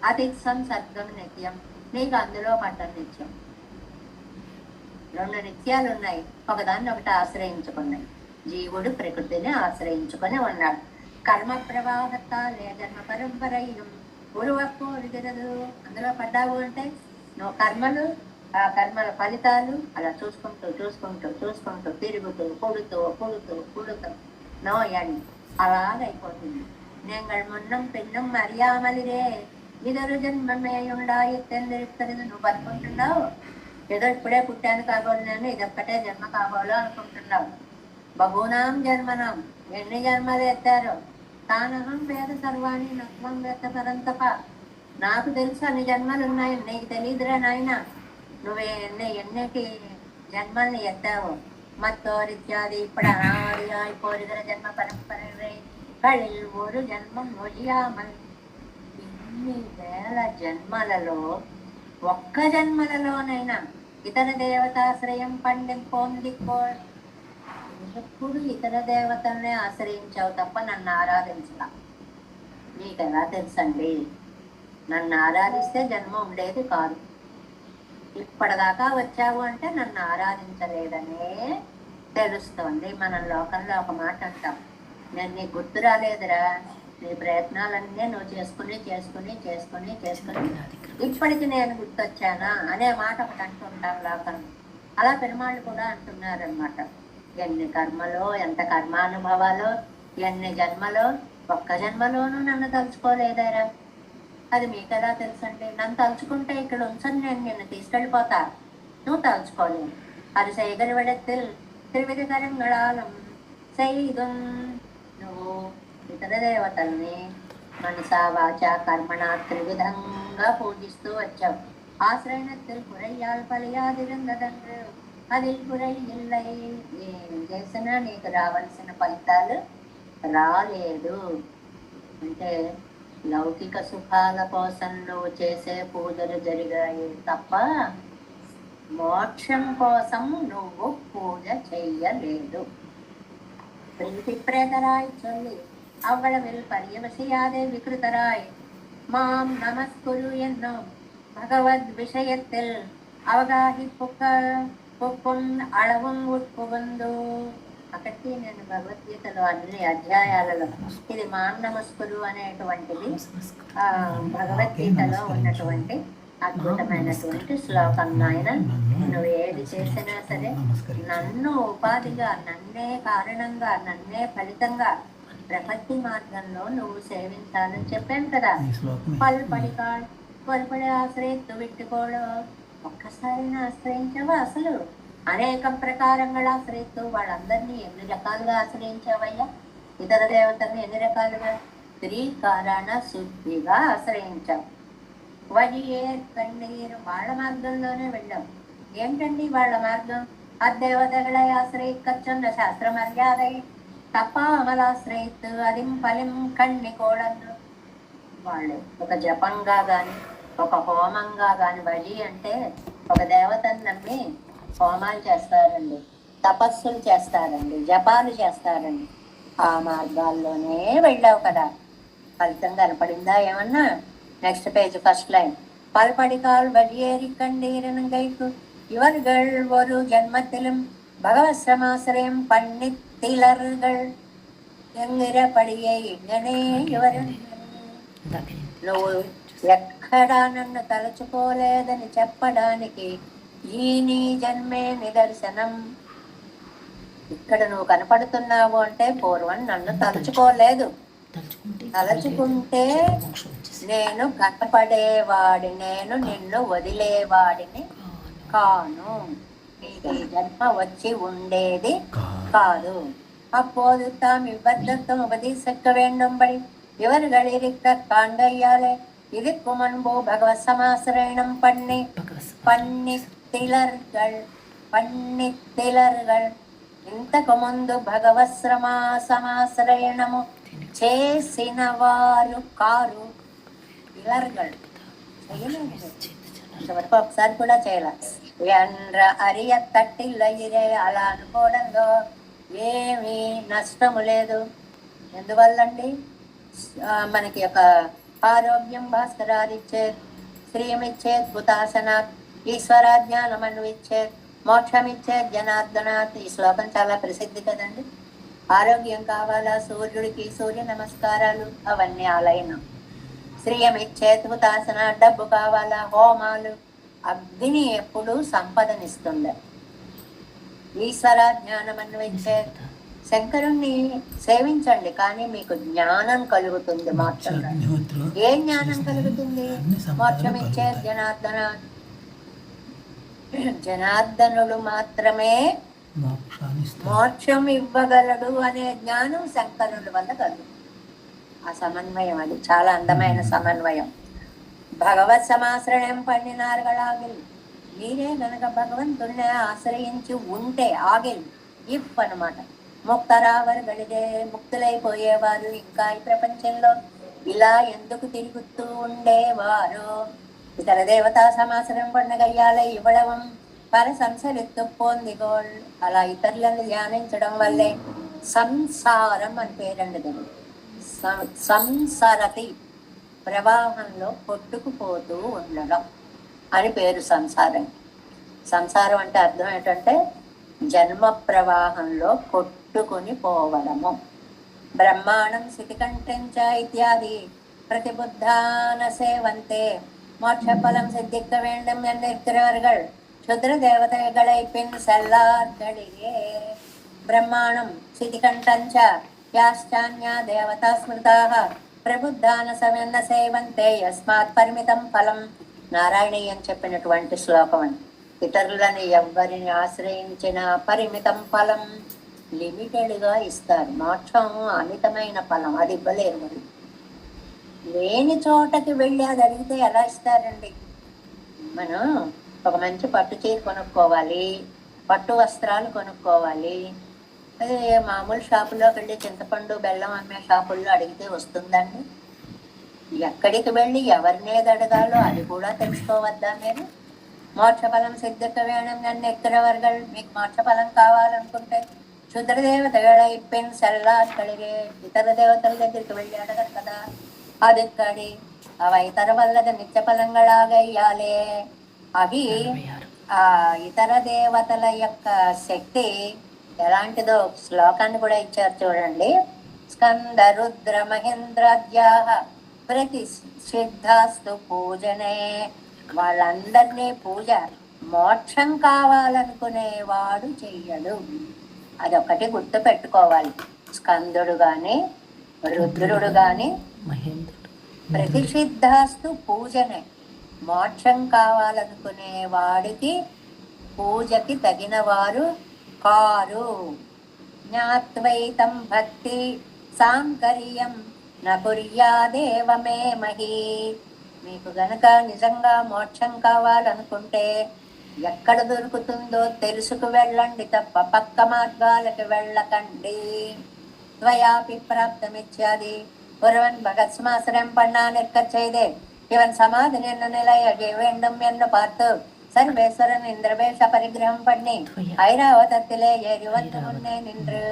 అతి సంసర్గం నిత్యం. నీకు అందులో పడ్డం నిత్యం. 2 నిత్యాలు ఉన్నాయి, ఒకదాన్ని ఒకటి ఆశ్రయించుకున్నాయి. జీవుడు ప్రకృతిని ఆశ్రయించుకొని ఉన్నాడు. కర్మ ప్రవాహతాలే జన్మ పరంపరయ్యం ఉరువక్కోరిగదు. అందులో పడ్డావు అంటే నువ్వు కర్మలు, ఆ కర్మల ఫలితాలు అలా చూసుకుంటూ చూసుకుంటూ చూసుకుంటూ తిరుగుతూ పుడుతూ పుడుతూ పుడుతూ నో ఎండ్ అలాగైపోతుంది. நீங்கள் முன்னம் பின்னும் அறியாமலிరే ఇదరు జన్మమే ఉండాయిత్తెందిరిత్తరిది. నువ్వు అనుకుంటున్నావు ఏదో ఇప్పుడే పుట్టాను కాబోలు, నేను ఇదొక్కటే జన్మ కాబోలు అనుకుంటున్నావు. బహూనాం జన్మనం, ఎన్ని జన్మలు ఎత్తారో. తానహం వేద సర్వాణి నత్వం వేత్త పరంతప. నాకు తెలుసు అన్ని జన్మలు ఉన్నాయి, నీకు తెలియదురా నాయన. నువ్వు ఎన్నికి జన్మల్ని ఎత్తావు. మత్తోరిత్యాది ఇప్పుడు అనాదియాయి పోరిదర జన్మ పరంపరవే కళిల్ ஒரு జన్మం ఒడియామల్. ఇన్ని వేల జన్మలలో ఒక్క జన్మలలోనైనా ఇతర దేవతాశ్రయం పొందికో. ఎప్పుడు ఇతర దేవతల్నే ఆశ్రయించావు తప్ప నన్ను ఆరాధించలా. నీకు ఎలా తెలుసండి? నన్ను ఆరాధిస్తే జన్మ ఉండేది కాదు. ఇప్పటిదాకా వచ్చావు అంటే నన్ను ఆరాధించలేదనే తెలుస్తోంది. మనం లోకంలో ఒక మాట అంటాం, నేను నీకు గుర్తు రాలేదురా, నీ ప్రయత్నాలన్నీ నువ్వు చేసుకుని ఇప్పటికి నేను గుర్తొచ్చానా అనే మాట ఒకటి అంటుంటాం లోకం. అలా పెరుమాళ్ళు కూడా అంటున్నారనమాట. ఎన్ని కర్మలో, ఎంత కర్మానుభవాలో, ఎన్ని జన్మలో, ఒక్క జన్మలోనూ నన్ను తలుచుకోలేదారా. అది మీకు ఎలా తెలుసండి? నన్ను తలుచుకుంటే ఇక్కడ ఉంచని నేను నిన్ను తీసుకెళ్ళిపోతా, నువ్వు తలుచుకోలేవు. అది సైగలు వెడెత్తిల్ త్రివిధ కరంగళాలం సైదుం. నువ్వు ఇతర దేవతల్ని మనసా వాచ కర్మణ త్రివిధంగా పూజిస్తూ వచ్చావు. ఆశ్రయణత్తిల్ పురయ్యాల్ పలియాదిరంగదండ్రు అదిల్ పురై ఇల్లై. ఏం చేసినా నీకు రావాల్సిన ఫలితాలు రాలేదు. అంటే లౌకిక సుఖాల కోసం నువ్వు చేసే పూజలు జరిగాయి తప్ప మోక్షం కోసం నువ్వు పూజ చెయ్యలేదు. ప్రీతి ప్రేతరాయ్ చొల్లి అవ్వళవిల్ పర్యవసియాదే వికృతరాయ్ మాం నమస్కురు ఎన్నో భగవద్ విషయத்தில் అవగాహి పుక్కుం అళవం ఉట్పుబందు. అక్కడికి నేను భగవద్గీతలో అన్ని అధ్యాయాలలో ఇది మాం నమస్కురు అనేటువంటిది భగవద్గీతలో ఉన్నటువంటి అద్భుతమైనటువంటి శ్లోకం. నాయన నువ్వు ఏది చేసినా సరే నన్ను ఉపాధిగా, నన్నే కారణంగా, నన్నే ఫలితంగా ప్రపత్తి మార్గంలో నువ్వు సేవించాలని చెప్పాను కదా. పలుపడి ఆశ్రయిత్తు విట్టుకోడు. ఒక్కసారి ఆశ్రయించవా? అసలు అనేక ప్రకారంగా ఆశ్రయిస్తూ వాళ్ళందరినీ ఎన్ని రకాలుగా ఆశ్రయించావయ్యా? ఇతర దేవతల్ని ఎన్ని రకాలుగా? త్రికారణ శుద్ధిగా ఆశ్రయించావు. వడియే కన్నీరు వాళ్ళ మార్గంలోనే వెళ్ళాం. ఏంటండి వాళ్ళ మార్గం? అదేవతகளை ఆశ్రయిక్కచ్చన్న శాస్త్ర మర్యాద తప్ప అమలాశ్రయిత్తు అదిం ఫలిం కన్ని కోడన్ను. వాళ్ళు ఒక జపంగా గాని, ఒక హోమంగా గాని, వడి అంటే ఒక దేవతను నమ్మి హోమాలు చేస్తారండి, తపస్సులు చేస్తారండి, జపాలు చేస్తారండి. ఆ మార్గాల్లోనే వెళ్ళావు కదా. ఫలితం కనపడిందా ఏమన్నా? Next page first line. பல்படிகால் வழியேறி கண்டீரனுங்கைக்கு இவர்கள் ஒரு ஜன்மத்திலும் பகவத்ரமாசிரயம் பண்ணித்திலர்கள் ఎంగిరపడియే ఇంగనే ఎవరు. నువ్వు ఎక్కడా నన్ను తలుచుకోలేదని చెప్పడానికి ఈ నీ జన్మే నిదర్శనం. ఇక్కడ నువ్వు కనపడుతున్నావు అంటే పూర్వం నన్ను తలుచుకోలేదు. తలుచుకుంటే నేను కనపడేవాడి, నేను నిన్ను వదిలేవాడిని కాను. నీకు జన్మ వచ్చి ఉండేది కాదు. அப்போது தாம் இவ்வர்த்தம் உபதேசிக்க வேண்டும்படி இவர்களிருக்க காண்டையாலே இதுக்கு முன்பு பகவத் சமாசிரயணம் పన్నిత్తిలர்கள் ఇంతకు ముందు భగవత్ సమాశ్రయణము చేసిన వారు కారు. ఇలర్గల్ ఇంతవరకు ఒకసారి కూడా చేయాల. ఎండ్ర అరియ తట్టిల్ల ఇరే అలా అనుకోవడంలో ఏమీ నష్టము లేదు. ఎందువల్లండి? మనకి ఒక ఆరోగ్యం భాస్కరాదిచ్చేత్, శ్రీయమిచ్చేత్ భూతాసనాత్, ఈశ్వరాజ్ఞానమన్విచ్చేత్, మోక్షమిచ్చేత్ జనార్దనాత్. ఈ శ్లోకం చాలా ప్రసిద్ధి కదండి. ఆరోగ్యం కావాలా? సూర్యుడికి సూర్య నమస్కారాలు, అవన్నీ ఆలయనం. శ్రీయమిచ్చేత్ భూతాసన, డబ్బు కావాలా? హోమాలు. అగ్ని ఎప్పుడు సంపదనిస్తుంది. ఈశ్వర జ్ఞానం అన్వయించే, శంకరుణ్ణి సేవించండి కానీ మీకు జ్ఞానం కలుగుతుంది. మోక్షం ఏ జ్ఞానం కలుగుతుంది? మోక్షం ఇచ్చే జనార్దనులు మాత్రమే మోక్షం ఇవ్వగలడు అనే జ్ఞానం శంకరుడి వల్ల కలుగు. ఆ సమన్వయం అది చాలా అందమైన సమన్వయం. భగవత్ సమాశ్రయం పండినారుగళాగిల్, మీరే గనక భగవంతుడిని ఆశ్రయించి ఉంటే ఆగిల్ ఇఫ్ అనమాట. ముక్తరావరుగడిదే, ముక్తులైపోయేవారు ఇంకా ఈ ప్రపంచంలో ఇలా ఎందుకు తిరుగుతూ ఉండేవారు. ఇతర దేవతా సమాశ్రయం పండగయ్యాల ఇవ్వడం పర సంసరిత్తు పొందిగోల్. అలా ఇతరులను ధ్యానించడం వల్లే సంసారం అని పేరండి. సంసారతి ప్రవాహంలో కొట్టుకుపోతూ ఉండడం అని పేరు సంసారం. సంసారం అంటే అర్థం ఏంటంటే జన్మ ప్రవాహంలో కొట్టుకుని పోవడము. బ్రహ్మాండం స్థితికంఠంచ ఇత్యాది ప్రతిబుద్ధాన సేవంతే மோட்சபலம் சித்திக்க வேண்டும் என்று இருக்கிறவர்கள் க்ஷுத்ர தேவதைகளை பின் செல்லார்களே. பிரம்மாணம் சிதிகண்டஞ்ச யாஷ்டான்யா தேவதா ஸ்மிருதாக ప్రబుద్ధాన సమన్న సేవంతే యస్మాత్ పరిమితం ఫలం. నారాయణీయం చెప్పినటువంటి శ్లోకం అని. ఇతరులని ఎవ్వరిని ఆశ్రయించిన పరిమితం ఫలం లిమిటెడ్గా ఇస్తారు. మోక్షం అమితమైన ఫలం, అది ఇవ్వలేరు. మరి లేని చోటకి వెళ్ళి అది అడిగితే ఎలా ఇస్తారండి? మనం ఒక మంచి పట్టు చీర కొనుక్కోవాలి, పట్టు వస్త్రాలు కొనుక్కోవాలి. అది మామూలు షాపుల్లోకి వెళ్ళి చింతపండు బెల్లం అమ్మే షాపుల్లో అడిగితే వస్తుందండి? ఎక్కడికి వెళ్ళి ఎవరినేది అడగాలో అది కూడా తెలుసుకోవద్దా మీరు? మోక్షఫలం సిద్ధిక వేణం నన్ను ఎక్కర వర్గాలు. మీకు మోక్షఫలం కావాలనుకుంటే క్షుద్ర దేవతಗಳ ఇప్పిన్ సెల్లాడిగే, ఇతర దేవతల దగ్గరికి వెళ్ళి అడగరు కదా. అది ఇక్కడి అవి ఇతర వల్లద నిత్య ఫలంగళాగయ్యాలే. అవి ఆ ఇతర దేవతల యొక్క శక్తి ఎలాంటిదో శ్లోకాన్ని కూడా ఇచ్చారు చూడండి. స్కంద రుద్ర మహేంద్రాద్యాః ప్రతిసిద్ధాస్తు పూజనే. వాళ్ళందరినీ పూజ మోక్షం కావాలనుకునేవాడు చెయ్యడు. అదొకటి గుర్తు పెట్టుకోవాలి. స్కందుడు గాని రుద్రుడు గాని ప్రతిసిద్ధాస్తు పూజనే. మోక్షం కావాలనుకునే వాడికి పూజకి తగిన వారు కారు. జ్ఞాత్వైతం భక్తి సాంకర్యం నకుర్యాదేవమే మహి. మీకు గనక నిజంగా మోక్షం కావాలనుకుంటే ఎక్కడ దొరుకుతుందో తెలుసుకు వెళ్ళండి తప్ప పక్క మార్గాలకు వెళ్ళకండి. త్వయాపి ప్రాప్తమిత్యాది ஒருவன் பகத்மாசிரம் பண்ணா நிற்க செய்தே இவன் சமாதி நின்ற நிலையை வேண்டும் என்று பார்த்து సర్వేశ్వరన్ ఇంద్రవేష పరిగ్రహం పడి ఐరావతత్తిలే ఏరివంతు మున్నే నిండ్రు.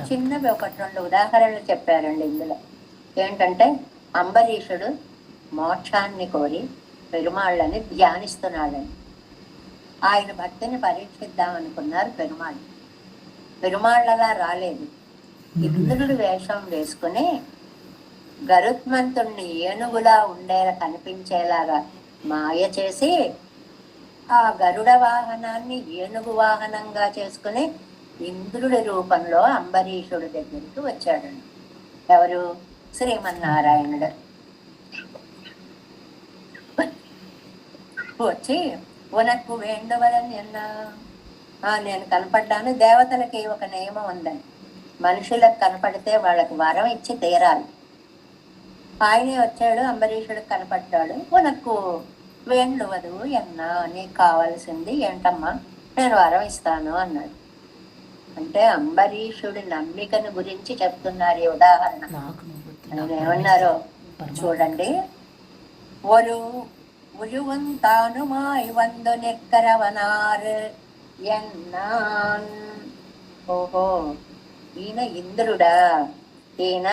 చిన్నవి ఒకటి రెండు ఉదాహరణలు చెప్పారండి ఇందులో. ఏంటంటే అంబరీషుడు మోక్షాన్ని కోరి పెరుమాళ్ళని ధ్యానిస్తున్నాడని. ఆయన భక్తిని పరీక్షిద్దాం అనుకున్నారు పెరుమాళ్ళు. పెరుమాళ్ళలా రాలేదు. ఇంద్రుడు వేషం వేసుకుని గరుత్మంతుణ్ణి ఏనుగులా ఉండేలా కనిపించేలాగా మాయ చేసి ఆ గరుడ వాహనాన్ని ఏనుగు వాహనంగా చేసుకుని ఇంద్రుడి రూపంలో అంబరీషుడి దగ్గరికి వచ్చాడండి. ఎవరు? శ్రీమన్నారాయణుడు. వచ్చి ఉనకు వేండువలని అన్నా, నేను కనపడ్డాను. దేవతలకి ఒక నియమం ఉందని, మనుషులకు కనపడితే వాళ్ళకి వరం ఇచ్చి తీరాలి. ఆయనే వచ్చాడు, అంబరీషుడికి కనపడ్డాడు. ఉనకు వేండువదు ఎన్నా, నీకు కావాల్సింది ఏంటమ్మా, నేను వరం ఇస్తాను అన్నాడు. అంటే అంబరీషుడి నమ్మికను గురించి చెప్తున్నారు ఈ ఉదాహరణ. ఏమన్నారో చూడండి. ஒரு உருவன் தானுமாய் வந்து நிற்கிறவனார் என்னான். ఓహో, ఈయన ఇంద్రుడా? ఈయన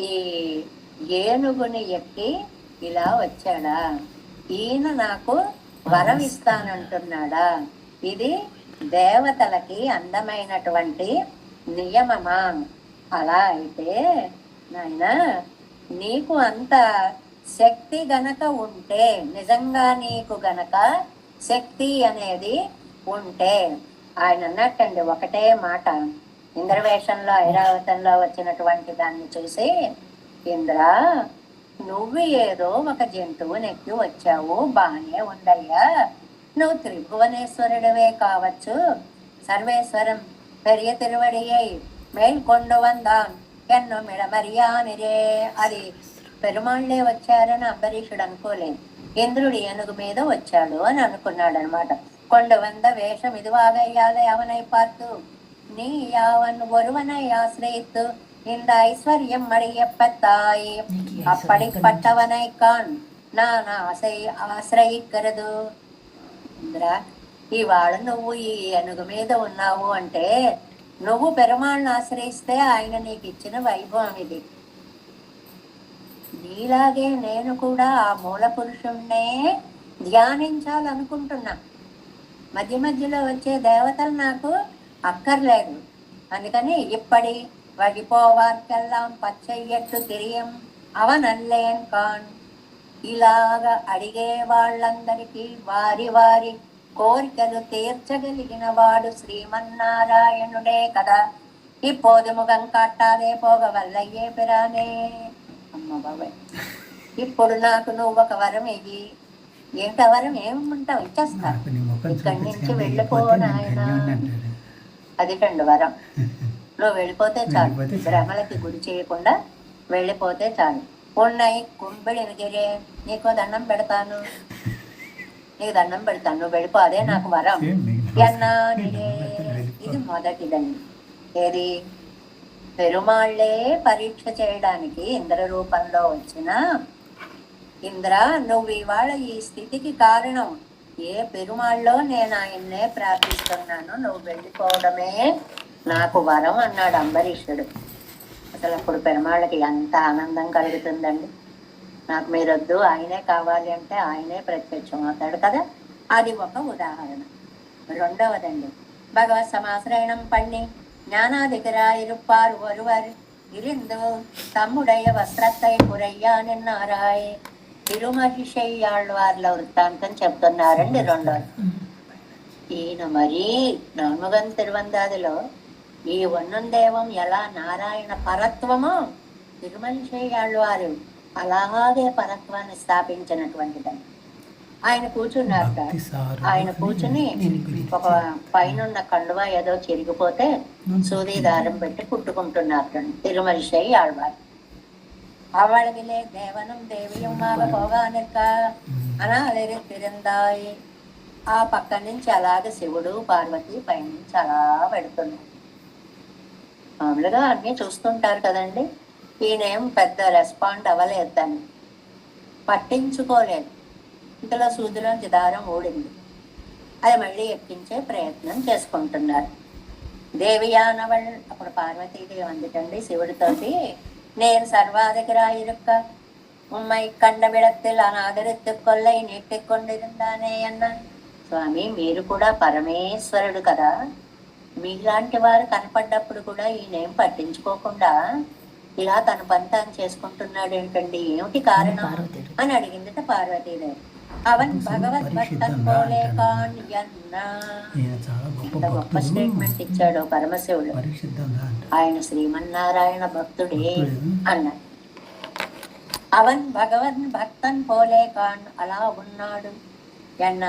ఈ ఏనుగుని ఎక్కి ఇలా వచ్చాడా? ఈయన నాకు వరం ఇస్తానంటున్నాడా? ఇది దేవతలకి అందమైనటువంటి నియమమా? అలా అయితే నాయన, నీకు అంత శక్తి గనక ఉంటే, నిజంగా నీకు గనక శక్తి అనేది ఉంటే, ఆయన అన్నట్టండి ఒకటే మాట. ఇంద్రవేషంలో ఐరావతంలో వచ్చినటువంటి దాన్ని చూసి, ఇంద్ర, నువ్వు ఏదో ఒక జంతువు నెక్కి వచ్చావు, బానే ఉండయ్యా. నువ్వు త్రిభువనేశ్వరుడివే కావచ్చు, சர்வேஸ்வரம் பெரிய திருவடியை மேல் கொண்டு வந்தான் என்னும் ఇడమరియానిరే. అది పెరుమాళ్లే వచ్చారని అంబరీషుడు అనుకోలేదు, ఇంద్రుడు ఏనుగు మీద వచ్చాడు అని అనుకున్నాడు అనమాట. கொண்டு வந்த வேஷம் இதுவாக இல்லாத அவனை பார்த்து நீ யாவன் ஒருவனை ஆசிரியித்து இந்த ஐஸ்வர்யம் அடையப்பட்டாய். அப்படிப்பட்டவனை கான் நான் ఆశ్రయిక్கிறது. ఇంద్ర, ఇవాళ నువ్వు ఈ ఏనుగు మీద ఉన్నావు అంటే నువ్వు పెరుమాళ్ళని ఆశ్రయిస్తే ఆయన నీకు ఇచ్చిన వైభవం ఇది. నీలాగే నేను కూడా ఆ మూల పురుషుణ్ణే ధ్యానించాలనుకుంటున్నా. మధ్య మధ్యలో వచ్చే దేవతలు నాకు అక్కర్లేదు. అందుకని ఇప్పటి వడిపోవార్కెల్లాం పచ్చయ్యట్టు తిరియం అవనల్లేన్ కాన్. ఇలాగ అడిగే వాళ్ళందరికీ వారి వారి కోరికలు తీర్చగలిగిన వాడు శ్రీమన్నారాయణుడే కదా. ఇప్పోదు ముఖం కాట్టాదే పోగ వల్లయ్యే పిరానే. అమ్మ బాబాయ్, ఇప్పుడు నాకు నువ్వు ఒక వరం ఇయ్యి. ఏంట వరం? ఏమంటావు? ఇచ్చేస్తా. ఇక్కడి నుంచి వెళ్ళిపోనాయన. అది 2 వరం. నువ్వు వెళ్ళిపోతే చాలు, భ్రమలకి గురి చేయకుండా వెళ్ళిపోతే చాలు. ఉన్నాయి కుంబిడిగిరే, నీకు దండం పెడతాను, నీకు దండం పెడతాను, నువ్వు వెళ్ళిపో, అదే నాకు వరం ఎన్నా నిరే. ఇది మొదటిదండి. ఏది? పెరుమాళ్లే పరీక్ష చేయడానికి ఇంద్ర రూపంలో వచ్చిన ఇంద్ర, నువ్వు ఇవాళ ఈ స్థితికి కారణం. ఏ పెరుమాళ్ళలో నేను ఆయన్నే ప్రార్థిస్తున్నాను, నువ్వు వెళ్ళిపోవడమే నాకు వరం అన్నాడు అంబరీషుడు. అసలు అప్పుడు పెరుమాళ్ళకి ఎంత ఆనందం కలుగుతుందండి. నాకు మీరొద్దు, ఆయనే కావాలి అంటే ఆయనే ప్రత్యక్షం అవుతాడు కదా. అది ఒక ఉదాహరణ. 2వదండి, భగవత్ సమాశ్రయణం பண்ணி ஞானாதிகராயிருப்பார் ஒருவர் இருந்து தம்முடைய வஸ்திரத்தை குறையா நின்னாராய். తిరుమహిషయ్యాళ్ళవార్ల వృత్తాంతం చెప్తున్నారండి 2వది. ఈయన మరీ నామగం తిరువందాదిలో ఈ వన్నుందేవం ఎలా నారాయణ పరత్వమో తిరుమహిషయ్యాళ్ళవారు అలాగే పరత్వాన్ని స్థాపించినటువంటిదని. ఆయన కూర్చున్నారట. ఆయన కూర్చుని ఒక పైన కండువా ఏదో చిరిగిపోతే సూది దారం పెట్టి కుట్టుకుంటున్నారట తిరుమహిషయ్యాళ్ళవారు. அவளவிலே தேவனும் దేవియుமாக పోగానిక అనాలిరి తిరిందాయి. ఆ పక్క నుంచి అలాగే శివుడు పార్వతి పైనుంచి అలా పెడుతున్నారు. మామూలుగా అన్నీ చూస్తుంటారు కదండి. ఈయనేం పెద్ద రెస్పాండ్ అవ్వలేదు, దాన్ని పట్టించుకోలేదు. ఇంతలో సూదిలోంచి దారం ఊడింది. అది మళ్ళీ ఎక్కించే ప్రయత్నం చేసుకుంటున్నారు. దేవియానవళ్. అప్పుడు పార్వతీదేవి అందుకండి శివుడితోటి, నేను சர்வாதிகராயிருக்க உம்மை கண்ட விடத்தில் అనాదరిత్తు కొల్లై నెట్టికొండిరుందానే అన్నాను. స్వామి, మీరు కూడా పరమేశ్వరుడు కదా, మీలాంటి వారు కనపడ్డప్పుడు కూడా ఈయనేం పట్టించుకోకుండా ఇలా తన పని తాను చేసుకుంటున్నాడు ఏంటండి, ఏమిటి కారణం అని అడిగిందిట పార్వతీదేవి. అవన్ భగవద్భక్తం పోలే కాన్ యన్నా. ఎంత గొప్ప స్టేట్మెంట్ ఇచ్చాడో పరమశివుడు. ఆయన శ్రీమన్నారాయణ భక్తుడే అన్నాడు. అవన్ భగవన్ భక్తన్ పోలే కాన్, అలా ఉన్నాడు ఎన్న.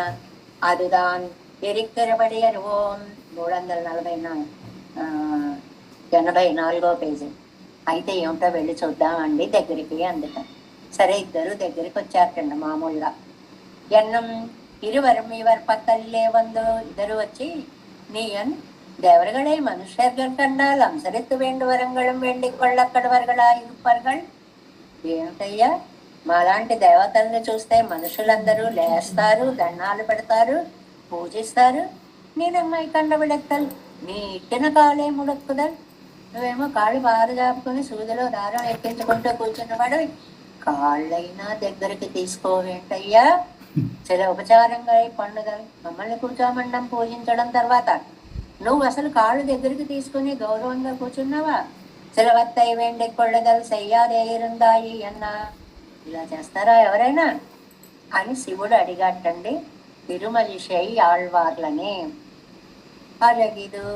అదుదాన్ ఎరిక్కెరబడి అరువోం 384వ పేజీ. అయితే ఏమిటో వెళ్ళి చూద్దామండి దగ్గరికి అందుక. సరే, ఇద్దరు దగ్గరికి వచ్చారటండి. మామూలుగా ఎన్నం இருவரும் இவர் பக்கல்லே வந்து இதரு வச்சு நீயன் தேவர்களே மனுஷர்கள் கண்டால் அம்சரித்து வேண்டு வரங்களும் வேண்டிக் కొళ్ళక్కడవర్గళాயிருப்பார்கள். ఏమిటయ్యా, మాలాంటి దేవతల్ని చూస్తే మనుషులందరూ లేస్తారు, దండాలు పెడతారు, పూజిస్తారు. నేనమ్మాయి కండ విడెత్తలు నీ ఇట్టిన కాలే ముడక్కుదల్. నువ్వేమో కాళ్ళు బారు జాపుకుని సూదిలో దారం ఎక్కించుకుంటూ కూర్చున్నవాడు, కాళ్ళైనా దగ్గరికి తీసుకోవేంటయ్యా. చాలా ఉపచారంగా ఈ పండుగలు మమ్మల్ని కూర్చోమండం పూజించడం తర్వాత నువ్వు అసలు కాళ్ళు దగ్గరికి తీసుకుని గౌరవంగా కూర్చున్నావా? సిలవత్తై వేండి కొళ్ళదలు సయ్యాదేరుందాయి అన్నా. ఇలా చేస్తారా ఎవరైనా అని శివుడు అడిగాటండి తిరుమలిషై ఆళ్వార్లని. అరగిదు.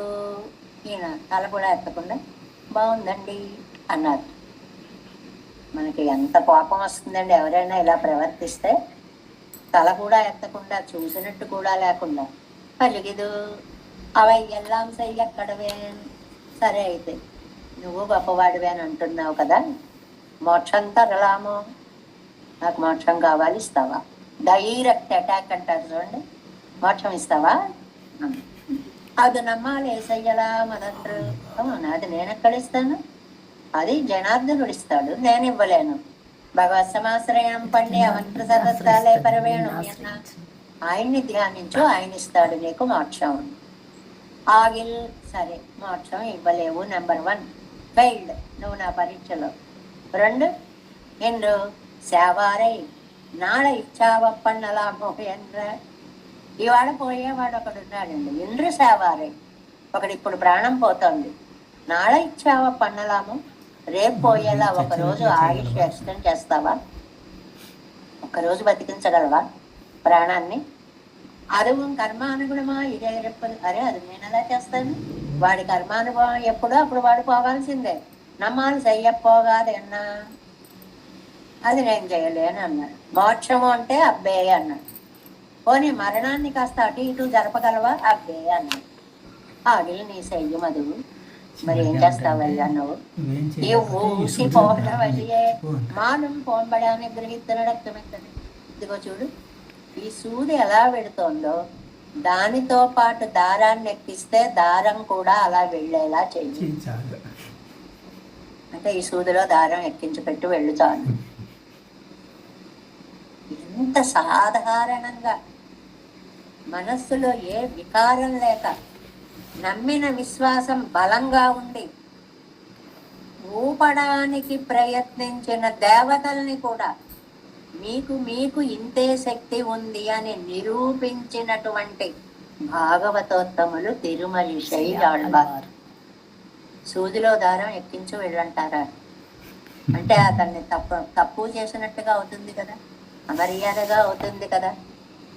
ఈయన తల కూడా ఎత్తకుండా బాగుందండి అన్నారు. మనకి ఎంత కోపం వస్తుందండి ఎవరైనా ఇలా ప్రవర్తిస్తే. తల కూడా ఎత్తకుండా, చూసినట్టు కూడా లేకుండా అలిగిదు అవి ఎల్లాం చెయ్యక్కడవేన్. సరే అయితే నువ్వు గొప్పవాడివే అని అంటున్నావు కదా, మోక్షం తరలాము, నాకు మోక్షం కావాలి, ఇస్తావా? డైరెక్ట్ అటాక్ అంటారు చూడండి, మోక్షం ఇస్తావా? అది నమ్మాలి ఏసయ్యలా మనందరూ. అవును, అది నేను ఎక్కడ ఇస్తాను? అది జనార్దనుడు ఇస్తాడు, నేను ఇవ్వలేను. భగవత్ సమాశ్రయం పండి అవంత సదస్తాలే పరవేణు అన్న ఆయన్ని ధ్యానించు, ఆయన ఇస్తాడు నీకు మోక్షం. ఆగిల్ సరే మోక్షం ఇవ్వలేవు. నెంబర్ 1 ఫెయిల్డ్ నువ్వు నా పరీక్షలో. 2 என்று సేవారై నాళ ఇచ్చావప్పన్నలామో ఎన్ర. ఇవాళ పోయేవాడు ఒకడు ఉన్నాడండి, ఇంద్ర సేవారై. ఒకడు ఇప్పుడు ప్రాణం పోతుంది. నాళ ఇచ్చావ పన్నలాము, రేపు పోయేలా ఒకరోజు ఆయుష్ ఎక్స్టెండ్ చేస్తావా? ఒక్కరోజు బతికించగలవా ప్రాణాన్ని? అరువు కర్మానుగుణమా ఇదే రెప్పదు. అరే అది నేను ఎలా చేస్తాను? వాడి కర్మానుభవం ఎప్పుడో అప్పుడు వాడు పోవాల్సిందే. నమ్మాలి చెయ్యపోగాదన్నా, అది నేను చేయలేను అన్నాడు. మోక్షము అంటే అబ్బే అన్నాడు. పోనీ మరణాన్ని కాస్త అటు ఇటు జరపగలవా? అబ్బే అన్నాడు. ఆగిలి నీ చెయ్యి మధువు, మరి ఏం చేస్తావయ్యా నువ్వు? ఈ ఊసి పోవడ వలియే మానం పోంబడాన్ని గ్రహిస్తున్నడక్కమెంతది. ఇదిగో చూడు, ఈ సూది ఎలా పెడుతోందో దానితో పాటు దారాన్ని ఎక్కిస్తే దారం కూడా అలా వెళ్ళేలా చెయ్యి. అంటే ఈ సూదిలో దారం ఎక్కించి పెట్టి వెళ్ళు చాలు. ఎంత సాధారణంగా, మనస్సులో ఏ వికారం లేక, నమ్మిన విశ్వాసం బలంగా ఉండి ఊపడానికి ప్రయత్నించిన దేవతల్ని కూడా మీకు ఇంతే శక్తి ఉంది అని నిరూపించినటువంటి భాగవతోత్తములు తిరుమలిశై ఆళ్వార్. సూదిలో దారం ఎక్కించి వెళ్ళంటారా? అంటే అతన్ని తప్పు చేసినట్టుగా అవుతుంది కదా, అమర్యాదగా అవుతుంది కదా.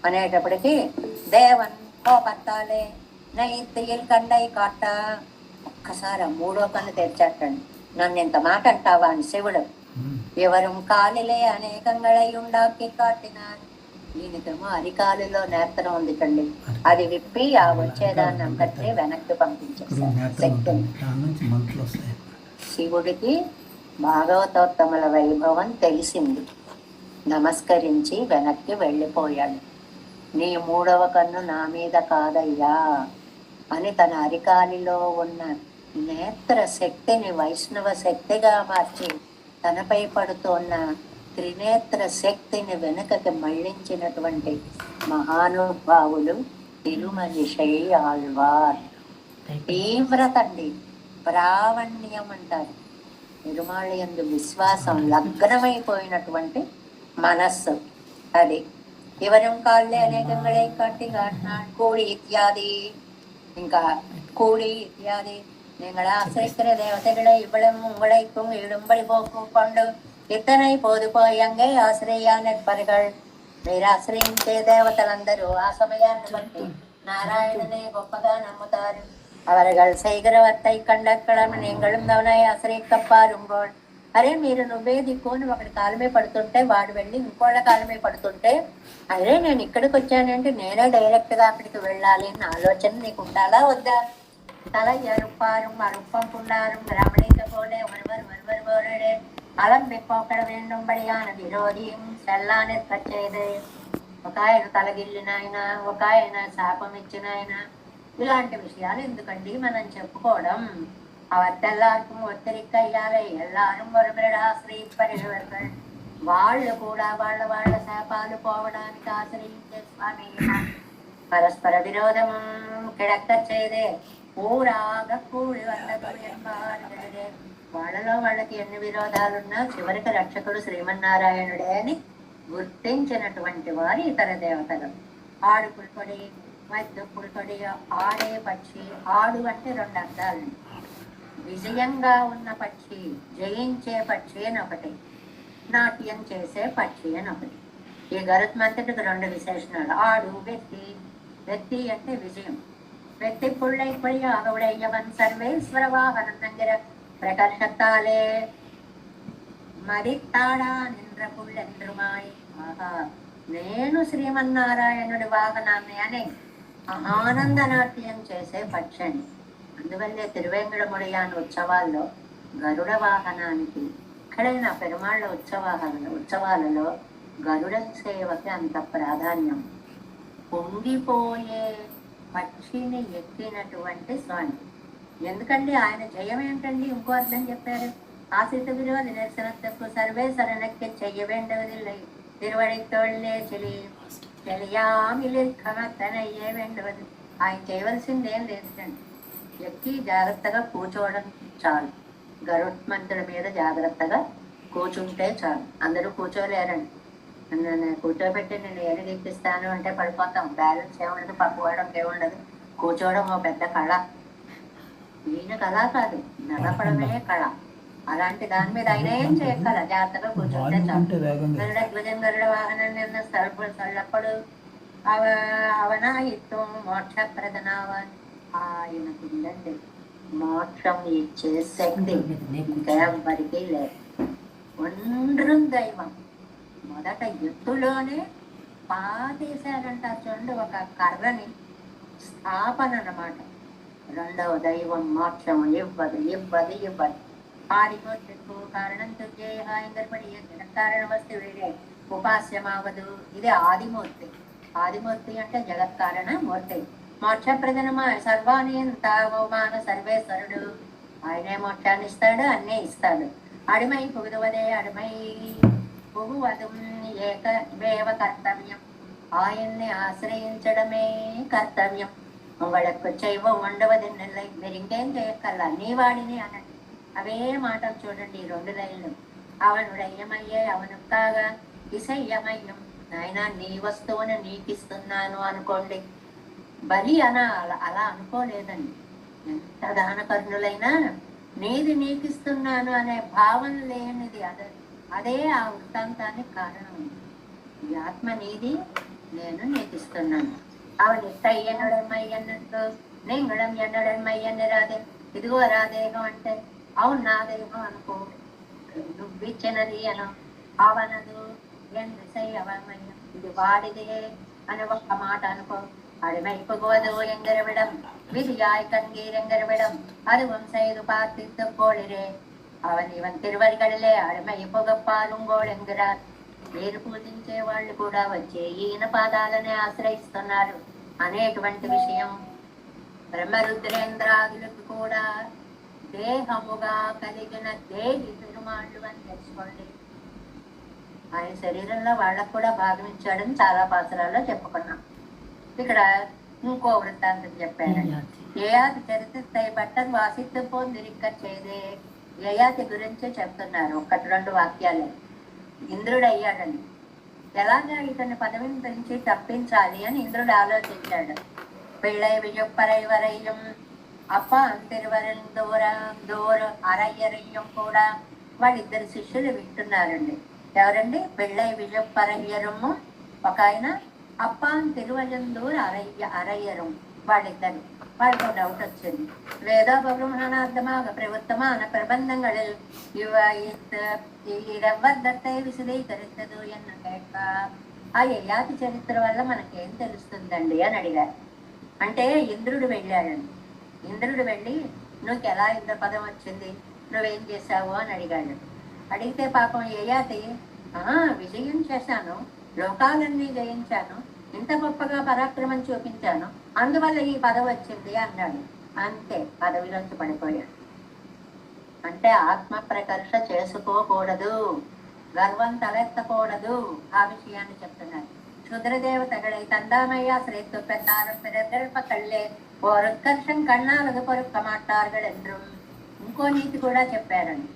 అనేటప్పటికీ దేవన్ కోపత్తాలే నైత్తిల్ కండై కాట. ఒక్కసారి 3వ కన్ను తెరిచాటండి. నన్ను ఇంత మాట అంటావా అని శివుడు. ఎవరు కాలిలే అనేకంగళై ఉండాకి కాటినారు. దీనికేమో అరికాలులో నేత్రం ఉంది కండి, అది విప్పి ఆ వచ్చేదాన్ని అంతటి వెనక్కి పంపించేశారు. శివుడికి భాగవతోత్తముల వైభవం తెలిసింది, నమస్కరించి వెనక్కి వెళ్ళిపోయాడు. నీ 3వ కన్ను నా మీద కాదయ్యా అని తన అరికాలిలో ఉన్న నేత్ర శక్తిని వైష్ణవ శక్తిగా మార్చి తనపై పడుతున్న త్రినేత్ర శక్తిని వెనుకకి మళ్లించినటువంటి మహానుభావులు తిరుమలిశై ఆళ్వార్. తీవ్రత అండి, ప్రావణ్యం అంటారు. తిరుమల యందు విశ్వాసం లగ్నమైపోయినటువంటి మనస్సు అది. ఇవరం కాళ్ళే అనేకంగా కట్టి కూడి ఇత్యాది, ఇంకా కూడి ఇత్యాది நீங்கள் ஆசிரிக்கிற தேவதைகளை இவ்வளவு உங்களைக்கும் இடும்படி போக்கு கொண்டு ఇతనై పోదుపోయంగా ఆశ్రయాన్నిర్పరిகள். మీరు ఆశ్రయించే దేవతలందరూ ఆ సమయాన్ని బట్టి నారాయణనే గొప్పగా నమ్ముతారు. அவர்கள் செய்கிறவற்றை கண்டக்களம் நீங்களும் அவனை ఆశ్రయికప్పారుంగోள். అరే మీరు నువ్వే దిక్కుని ఒకటి కాలమే పడుతుంటే వాడు వెళ్ళి ఇంకోళ్ళ కాలమే పడుతుంటే, అరే నేను ఇక్కడికి వచ్చానంటే నేనే డైరెక్ట్ గా అక్కడికి వెళ్ళాలి అన్న ఆలోచన నీకు ఉండాలా వద్దా? தலை எறுப்பாரும் அறுப்பம் புண்டாரும் ரமணிக்க போல ஒருவர் ஒருவர் போரே அலம்பி போக்கட வேண்டும்படியான విరోధిயும் సెల్లానెత్త చేయదు. ఒక ఆయన తలగిల్లిన ఆయన, ఒక ఆయన శాపం ఇచ్చిన ఆయన, ఇలాంటి విషయాలు ఎందుకండి మనం చెప్పుకోవడం? అవత్తెల్లార్க்கும் ఒత్తిరిక్కయ్యాలే ఎల్లాரும் ఒరుబిరడా ఆశ్రయిప్పరివర్గల్. వాళ్ళు కూడా వాళ్ళ శాపాలు పోవడానికి ఆశ్రయించే స్వామి. పరస్పర విరోధం కిడక్క చేయదే ఊరాగ కూడి వందకు ఎంబారుగలిగే. వాళ్ళలో వాళ్ళకి ఎన్ని విరోధాలున్నా చివరికి రక్షకుడు శ్రీమన్నారాయణుడే అని గుర్తించినటువంటి వారు ఇతర దేవతలు. ఆడు పుల్కొడి, మద్దు పుల్కొడి, ఆడే పక్షి. ఆడు అంటే 2 అర్థాలు. విజయంగా ఉన్న పక్షి, జయించే పక్షి అని ఒకటి, నాట్యం చేసే పక్షి అని ఒకటి. ఈ గరుత్మంతుడికి 2 విశేషణాలు. ఆడు వ్యక్తి, వ్యక్తి అంటే విజయం. വ്യക്തി പുള്ളൈപ്പൊഴി ആകവുടയ്യവൻ സർവേശ്വര വാഹനങ്കര പ്രകർഷത്താലേ మరితాడా నింద్ర పుల్లెంద్రుమాయి. ఆహా, నేను శ్రీమన్నారాయణుడి వాహనాన్ని అని ఆనంద నాట్యం చేసే పక్షి అండి. అందువల్లే తిరువేంకటముడియాన్ ఉత్సవాల్లో గరుడ వాహనానికి ఎక్కడైనా పెరుమాళ్ళ ఉత్సవాలలో గరుడ సేవకి అంత ప్రాధాన్యం. పొంగిపోయే పక్షిని ఎక్కినటువంటి స్వామి. ఎందుకండి ఆయన జయం ఏంటండి? ఇంకో అర్థం చెప్పారు. ఆసిత విరోధి నిరసనకు సర్వే శరణಕ್ಕೆ చెయ్య వేండవదిల్లై తిరువడి తోళ్ళే తెలియామిలిఖమతనయ్యే వేండవది. ఆయన చేయవలసిందేం లేదండి, ఎక్కి జాగ్రత్తగా కూర్చోవడం చాలు. గరుత్మంతుడి మీద జాగ్రత్తగా కూర్చుంటే చాలు. అందరూ కూర్చోలేరండి. నన్ను కూర్చోబెట్టి నేను ఏది ఎక్కిస్తాను అంటే పడిపోతాం. బ్యాలెన్స్ ఏముండదు, పక్కుకోవడం ఏముండదు. కూర్చోవడం ఓ పెద్ద కళ. ఈయన కళ కాదు, నడపడమే కళ. అలాంటి దాని మీద ఆయన ఏం చేయగల, జాగ్రత్తగా కూర్చుంటే చాలు. గరుడ ధ్వజం గరుడ వాహనం నిన్న సళ్ళప్పుడు అవనాయిత్వం మోక్షప్రదనావన్. ఆయనకుందండి మోక్షం ఇచ్చే శక్తి ఇంకెవ్వరికీ లేదు. ఒండ్రం దైవం. మొదట ఎత్తులోనే పాతేశారంట చూడండి, ఒక కర్రని స్థాపన అన్నమాట. రెండవ దైవం మోక్షం ఇవ్వదు ఇవ్వదు ఇవ్వదు. ఆదిమూర్తికు కారణం తుర్జేహాయంగర్పడి జగత్కారణ వస్తు వేరే ఉపాస్యమావదు. ఇది ఆదిమూర్తి. ఆదిమూర్తి అంటే జగత్కారణ మూర్తి. మోక్షప్రదనమా సర్వానియంతావమాన సర్వేశ్వరుడు. ఆయనే మోక్షాన్ని ఇస్తాడు, అన్నీ ఇస్తాడు. అడిమై పుగుదువదే అడిమై పుగువదు ఏకమేవ కర్తవ్యం. ఆయన్ని ఆశ్రయించడమే కర్తవ్యం. உங்களுக்கு செய்வம் ఉండవదిన్నెల్లై. మీరు ఇంకేం చేయక్కర్లా, నీ వాడిని అనండి. అవే మాటలు చూడండి ఈ 2 లైన్లు. అవనుడయ్యమయ్యే అవనుక్కాగా ఇసయ్యమయ్యం. నాయన నీ వస్తువుని నీకిస్తున్నాను అనుకోండి. బలి అలా అనుకోలేదండి. ఎంత దానకర్ణులైనా నీది నీకిస్తున్నాను అనే భావన లేనిది అదే ఆ వృత్తాంతానికి కారణం. ఈ ఆత్మ నీది, నేను నీకిస్తున్నాను. అవనిత్తయ్యనుడమ్మయ్యన్నట్టు నింగడం ఎన్నడమ్మయ్యన్ని రాదే. ఇదిగో రాదేహం అంటే అవును నా దేహం అనుకో, నువ్విచ్చినది అను. అవనదు అవమయ్యం, ఇది వాడిదే అని ఒక్క మాట అనుకో. அடிமைப்புகுவது என்கிறவிடம் விதியாய் கண்கீர் என்கிறவிடம் அதுவும் செய்து பார்த்தித்து போளிரே. அவன் இவன் திருவடிகளிலே అడిమై పొగప్పాలుంగోడు ఎంగిరార్. మీరు పూజించే వాళ్ళు కూడా వచ్చే ఈయన పాదాలనే ఆశ్రయిస్తున్నారు అనేటువంటి విషయం బ్రహ్మరుద్రేంద్రాదులకు కూడా దేహముగా కలిగిన దేహి పెరుమాళ్ళు అని తెలుసుకోండి. ఆయన శరీరంలో వాళ్ళకు కూడా భాగమించాడని చాలా పాత్రల్లో చెప్పుకున్నాం. ఇక్కడ ఇంకో వృత్తాంతం చెప్పారండి. యయాతి చరిత్ర పట్టం వాసిత్వ పొందిరిక్క చేదే. యయాతి గురించి చెప్తున్నారు. 1-2 వాక్యాలే. ఇంద్రుడు అయ్యాడని, ఎలాగా ఇతని పదవిని పెంచి తప్పించాలి అని ఇంద్రుడు ఆలోచించాడు. పిళ్ళై విజప్పరై వరయ్యం అప్ప అంతిరువరం దూర అరయ్యరయ్యం కూడా వాళ్ళిద్దరు శిష్యులు వింటున్నారండి. ఎవరండి? పిళ్ళై విజప్పరయ్యరము ఒక ఆయన, అప్పాన్ తిరువజందూర్ అరయ్యరం. వాళ్ళిద్దరు. వాళ్ళకు డౌట్ వచ్చింది. വേദോപബ്രഹ്മണാർത്ഥமாக പ്രവൃത്തமான പ്രബന്ധങ്ങളിൽ ఇదెవ్వద్దத்தை విశదీకరించదు ఎన్న కేక. ఆ యయాతి చరిత్ర వల్ల మనకేం తెలుస్తుందండి అని అడిగారు. అంటే ఇంద్రుడు వెళ్ళాడండి. ఇంద్రుడు వెళ్ళి నువ్వు ఎలా ఇంద్ర పదం వచ్చింది, నువ్వేం చేశావు అని అడిగాడు. అడిగితే పాపం యయాతి విజయం చేశాను, లోకాలన్నీ జయించాను, ఇంత గొప్పగా పరాక్రమం చూపించాను, అందువల్ల ఈ పదవి వచ్చింది అన్నాడు. అంతే, పదవిలోంచి పడిపోయాడు. అంటే ఆత్మ ప్రకర్ష చేసుకోకూడదు, గర్వం తలెత్తకూడదు. ఆ విషయాన్ని చెప్తున్నారు. క్షుద్రదేవతகளை தந்தாமையா சிறைத்து பெற்றாரும் பிறர்கள் கள்ளே ఓరుత్కర్షం కన్నాలకు పొరుక్క మాట్లాడగడు என்றும். ఇంకో నీతి కూడా చెప్పారండి.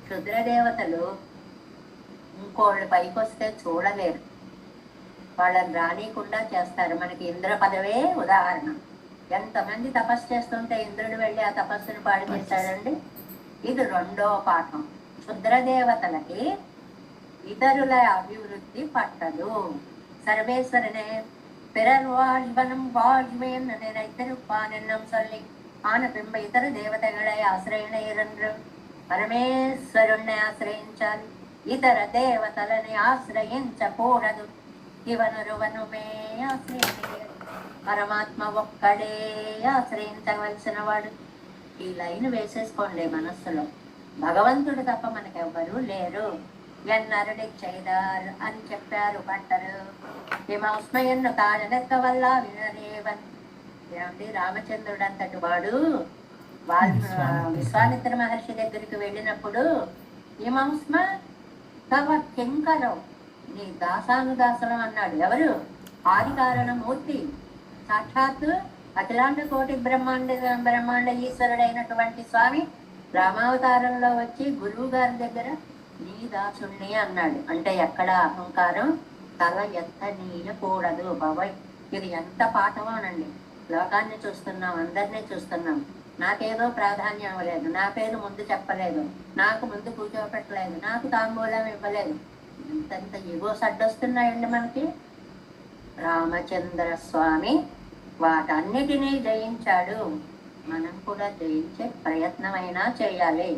క్షుద్రదేవతలు ఇంకోళ్ళు పైకొస్తే చూడలేరు, వాళ్ళని రానియకుండా చేస్తారు. మనకి ఇంద్ర పదవే ఉదాహరణ. ఎంతమంది తపస్సు చేస్తుంటే ఇంద్రుడు వెళ్ళి ఆ తపస్సును పాడు చేశాడండి. ఇది 2వ పాఠం. క్షుద్రదేవతలకి ఇతరుల అభివృద్ధి పట్టదు. సర్వేశ్వరనే பிறர் வாழ்வனும் வாழ்வேன் நினைத்திருப்பான் என்னும் சொல்லி ஆன பிம்ப ఇతర దేవతகளை ఆశ్రయణీరెండ్రు. పరమేశ్వరుణ్ణి ఆశ్రయించాలి, ఇతర దేవతలని ఆశ్రయించకూడదు. ఇవనొరువనుమే ఆశ్రయణీయుడు. పరమాత్మ ఒక్కడే ఆశ్రయించవలసిన వాడు. ఈ లైన్ వేసేసుకోండి మనస్సులో. భగవంతుడు తప్ప మనకెవ్వరూ లేరు. ఎన్నరుడి చేయదార్ అని చెప్పారు భట్టరు. హిమౌస్మయన్ను కాజనెక్క వల్ల వినరేవన్. ఏమండి, రామచంద్రుడు అంతటి వాడు విశ్వామిత్ర మహర్షి దగ్గరికి వెళ్ళినప్పుడు హిమౌస్మ తవ కింకరం, నీ దాసానుదాసనం అన్నాడు. ఎవరు? ఆది కారణమూర్తి, సాక్షాత్తు అఖిలాండ కోటి బ్రహ్మాండ ఈశ్వరుడైనటువంటి స్వామి రామావతారంలో వచ్చి గురువు గారి దగ్గర నీ దాసుణ్ణి అన్నాడు. అంటే ఎక్కడ అహంకారం తల ఎత్తనీయకూడదు. బాబాయ్, ఇది ఎంత పాఠమోనండి. లోకాన్ని చూస్తున్నాం, అందరినీ చూస్తున్నాం. నాకేదో ప్రాధాన్యం ఇవ్వలేదు, నా పేరు ముందు చెప్పలేదు, నాకు ముందు కూర్చోపెట్టలేదు, నాకు తాంబూలం ఇవ్వలేదు. ఇంతంత ఈగోస్ అడ్డొస్తున్నాయండి మనకి. రామచంద్ర స్వామి వాటన్నిటినీ జయించాడు. మనం కూడా జయించే ప్రయత్నమైనా చేయాలి.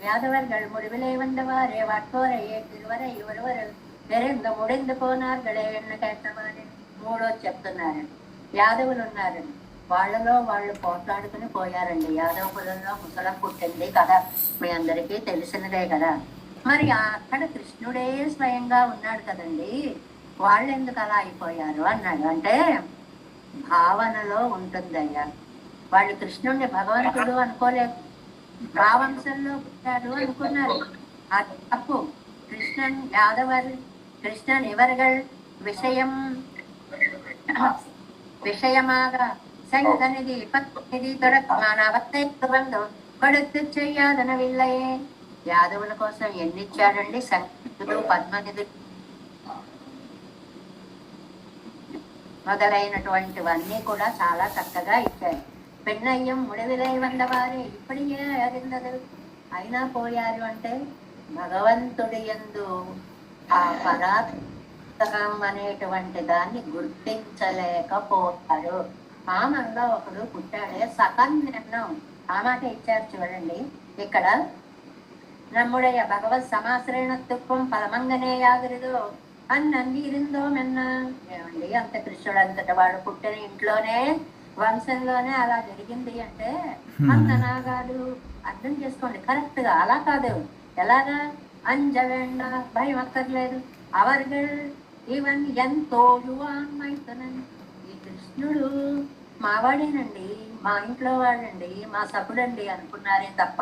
யாதவர்கள் முடிவிலே வந்தவாறே வாட்டோரையே திருவரை ஒருவர் నెరెందు ముడిందు పోనార్గడే ఎన్న కేటవారే. మూడోది చెప్తున్నారండి. యాదవులు ఉన్నారండి, వాళ్ళలో వాళ్ళు పోట్లాడుకుని పోయారండి. యాదవ కులంలో ముసలం పుట్టింది కదా, మీ అందరికీ తెలిసినదే కదా. మరి అక్కడ కృష్ణుడే స్వయంగా ఉన్నాడు కదండి, వాళ్ళు ఎందుకు అలా అయిపోయారు అన్నాడు. అంటే భావనలో ఉంటుందయ్యా. వాళ్ళు కృష్ణుడిని భగవంతుడు అనుకోలేదు, భావంశంలో పుట్టాడు అనుకున్నారు. అది తప్పు. కృష్ణన్ యాదవర్, கிருஷ்ணன் இவர்கள் விஷயமாக சங்கநிதி பத்நிதி தொடக்கமான அவத்தை துறந்து கொடுத்து చెయ్యాదనవిల్లయే. యాదవుల కోసం ఎన్ని ఇచ్చాడండి? సంగీతులు, పద్మనిధులు మొదలైనటువంటివన్నీ కూడా చాలా చక్కగా ఇచ్చారు. పెన్నయ్యం ముడివిలై వందవారే ఇప్పటికే అరిందదు. అయినా పోయారు అంటే భగవంతుడి యందు ఆ పరాత్మకం అనేటువంటి దాన్ని గుర్తించలేకపోతారు. ఆమంలో ఒకడు పుట్టాడే సకన్నం, ఆ మాట ఇచ్చారు చూడండి. ఇక్కడ நம்முடைய భగవత్ సమాశ్రయణత్వం పలమంగనే యాగరిదో అన్నంది ఇరిందో మెన్న. ఏమండి, అంత కృష్ణుడు అంతటి వాడు పుట్టిన ఇంట్లోనే వంశంలోనే అలా జరిగింది అంటే అంత నాగాదు. అర్థం చేసుకోండి కరెక్ట్ గా. అలా కాదు. ఎలాగా? అంజవేండ, భయం అక్కర్లేదు. అవర్గల్ ఈవెన్ ఎంతో యువాన్మైతునని. ఈ కృష్ణుడు మావాడేనండి, మా ఇంట్లో వాడండి, మా సభుడండి అనుకున్నారే తప్ప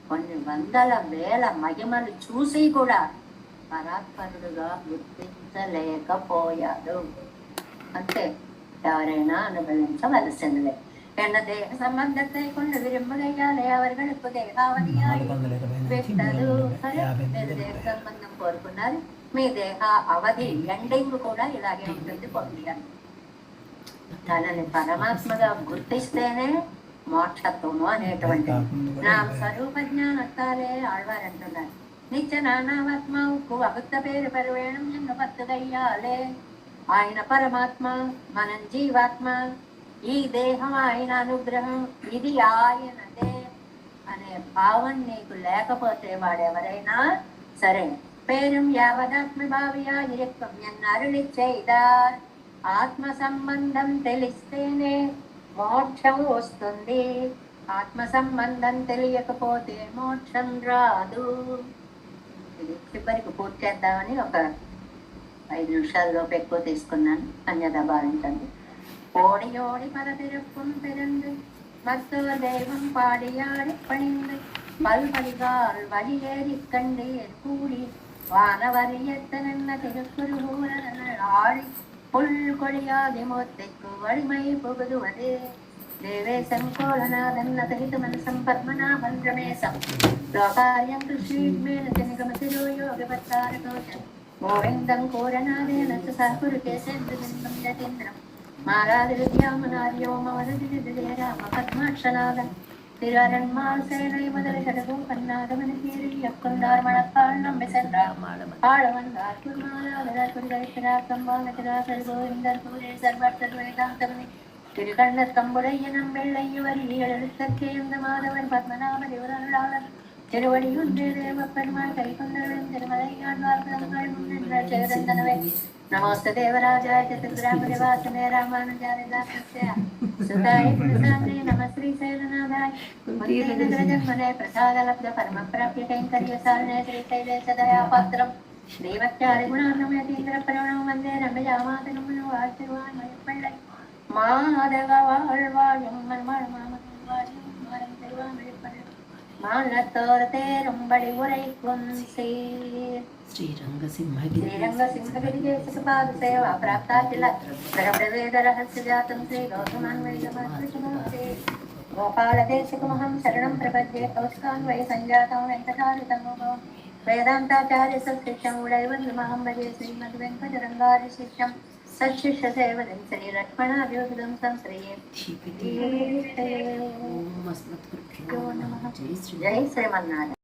కొన్ని వందల వేల మహిమలు చూసి కూడా పరాత్పరుడుగా గుర్తించలేకపోయాడు. అంతే, ఎవరైనా అనుభవించవలసిందే. என தேக சம்பந்தத்தை கொண்டு விரும்புகையாலே அவர்களுக்கு தேகாவதியாய் పెట్టదు. దేహ సంబంధం కోరుకున్నారు. మీ దేహ అవధి ఎండింగ్ కూడా ఇలాగే ఉంటుంది. పొందారు తనని పరమాత్మగా గుర్తిస్తేనే మోక్షత్వము అనేటువంటి నా స్వరూప జ్ఞానత్తాలే ఆళ్వారంటున్నారు. నిత్య నానాత్మకు వగుత్త పేరు పరువేణం ఎన్ను పత్తుగయ్యాలే. ఆయన పరమాత్మ, మనం జీవాత్మ. ఈ దేహం ఆయన అనుగ్రహం, ఇది ఆయనదే అనే భావం నీకు లేకపోతే వాడెవరైనా సరే పేరుం యావదాత్మ భావియా ఇరక్కం ఎన్నరులి చేయదార్. ఆత్మ సంబంధం తెలిస్తేనే మోక్షం వస్తుంది. ఆత్మ సంబంధం తెలియకపోతే మోక్షం రాదు. ఇది చివరికి పూర్తి చేద్దామని ఒక 5 నిమిషాల్లోపు ఎక్కువ తీసుకున్నాను, అన్యదా భావించండి. ஓடியோடி பரதிருப்பும் பிறந்து மருத்துவ தெய்வம் பாடியாடி பணிந்து பல்வழிகால் வழியேறி கண்டேர் கூடி வானவரியத்தன திருக்குறுகூரல் ஆடி புல் கொடியாதி மூர்த்திக்கு வலிமை புகுதுவது. தேவேசம் கோலநாதன் அதகிது மனசம் பத்மநாபன் ரமேசம் லோகாரியம் கிருஷ்ணீத்மேன நிகமதிரோ யோகவத்தார கோஷம் கோவிந்தம் கோரநாதேன சகுரு கேசேந்திரம் யதீந்திரம் மாறாதிருத்தியாமனாரியோமவரதிராம திருவரண்மாள் சேலை முதல் கடகும் கண்ணாதமனேறியக்கொண்டார் மணக்கால் நம்பி சென்றார். ஆழவந்தார் குருமாலாளர் குடிகழிக்கிறார் கம்பாலத்திராசர் கோவிந்தர் கூரே சர்வர்த்தர் வேதாந்தமணி திருக்கண்ணர் தம்புடைய நம்பெள்ளையுவரி எழுத்தற்கே இந்த மாதவன் பத்மநாபர் இவரருளாளர் திருவடியுன்றே தேவ பெருமாள் கை கொண்டவன் திருமலையாழ்வார்கள் முன்னின்ற சேரந்தனவை नमोऽस्तु देवराजाय चतुर्ग्रामनिवासिने रामानुजाय दासस्य सुताय पुरुषाग्ने नमः श्रीशैलनाथाय कुन्तीनगरजन्मने प्रसादलब्ध परमप्राप्य कैङ्कर्यसारणे श्रीशैलेशदयापात्रम् श्रीमत्यादिगुणार्णमयतीन्द्रपरिणो वन्दे रम्यजामातरमणो वासुवान्मयपळ्ळै மாதகவாழ்வாயும் மர்மமாமம் திருவாமிழிப்பள்ளி மானத்தோர் தேரும்படி உரைக்கும் சீர் श्रीरंगसिंहगिरि देशपाद सेवा प्राप्ताखिल ब्रह्मवेद रहस्य जातं श्री गौतमान्वयमस्मृतिमूर्ते गोपाल देशिकमहं शरणं प्रपद्ये कौशिकान्वय संजातं वेङ्कटारितमो वेदान्ताचार्य सत्शिष्यं उडैवन्महं भजे श्रीमद्वेङ्कटरङ्गारि शिष्यं सत्शिष्य सेवनं श्री लक्ष्मणाभियुक्तं संश्रये जय श्रीमन्नारायण।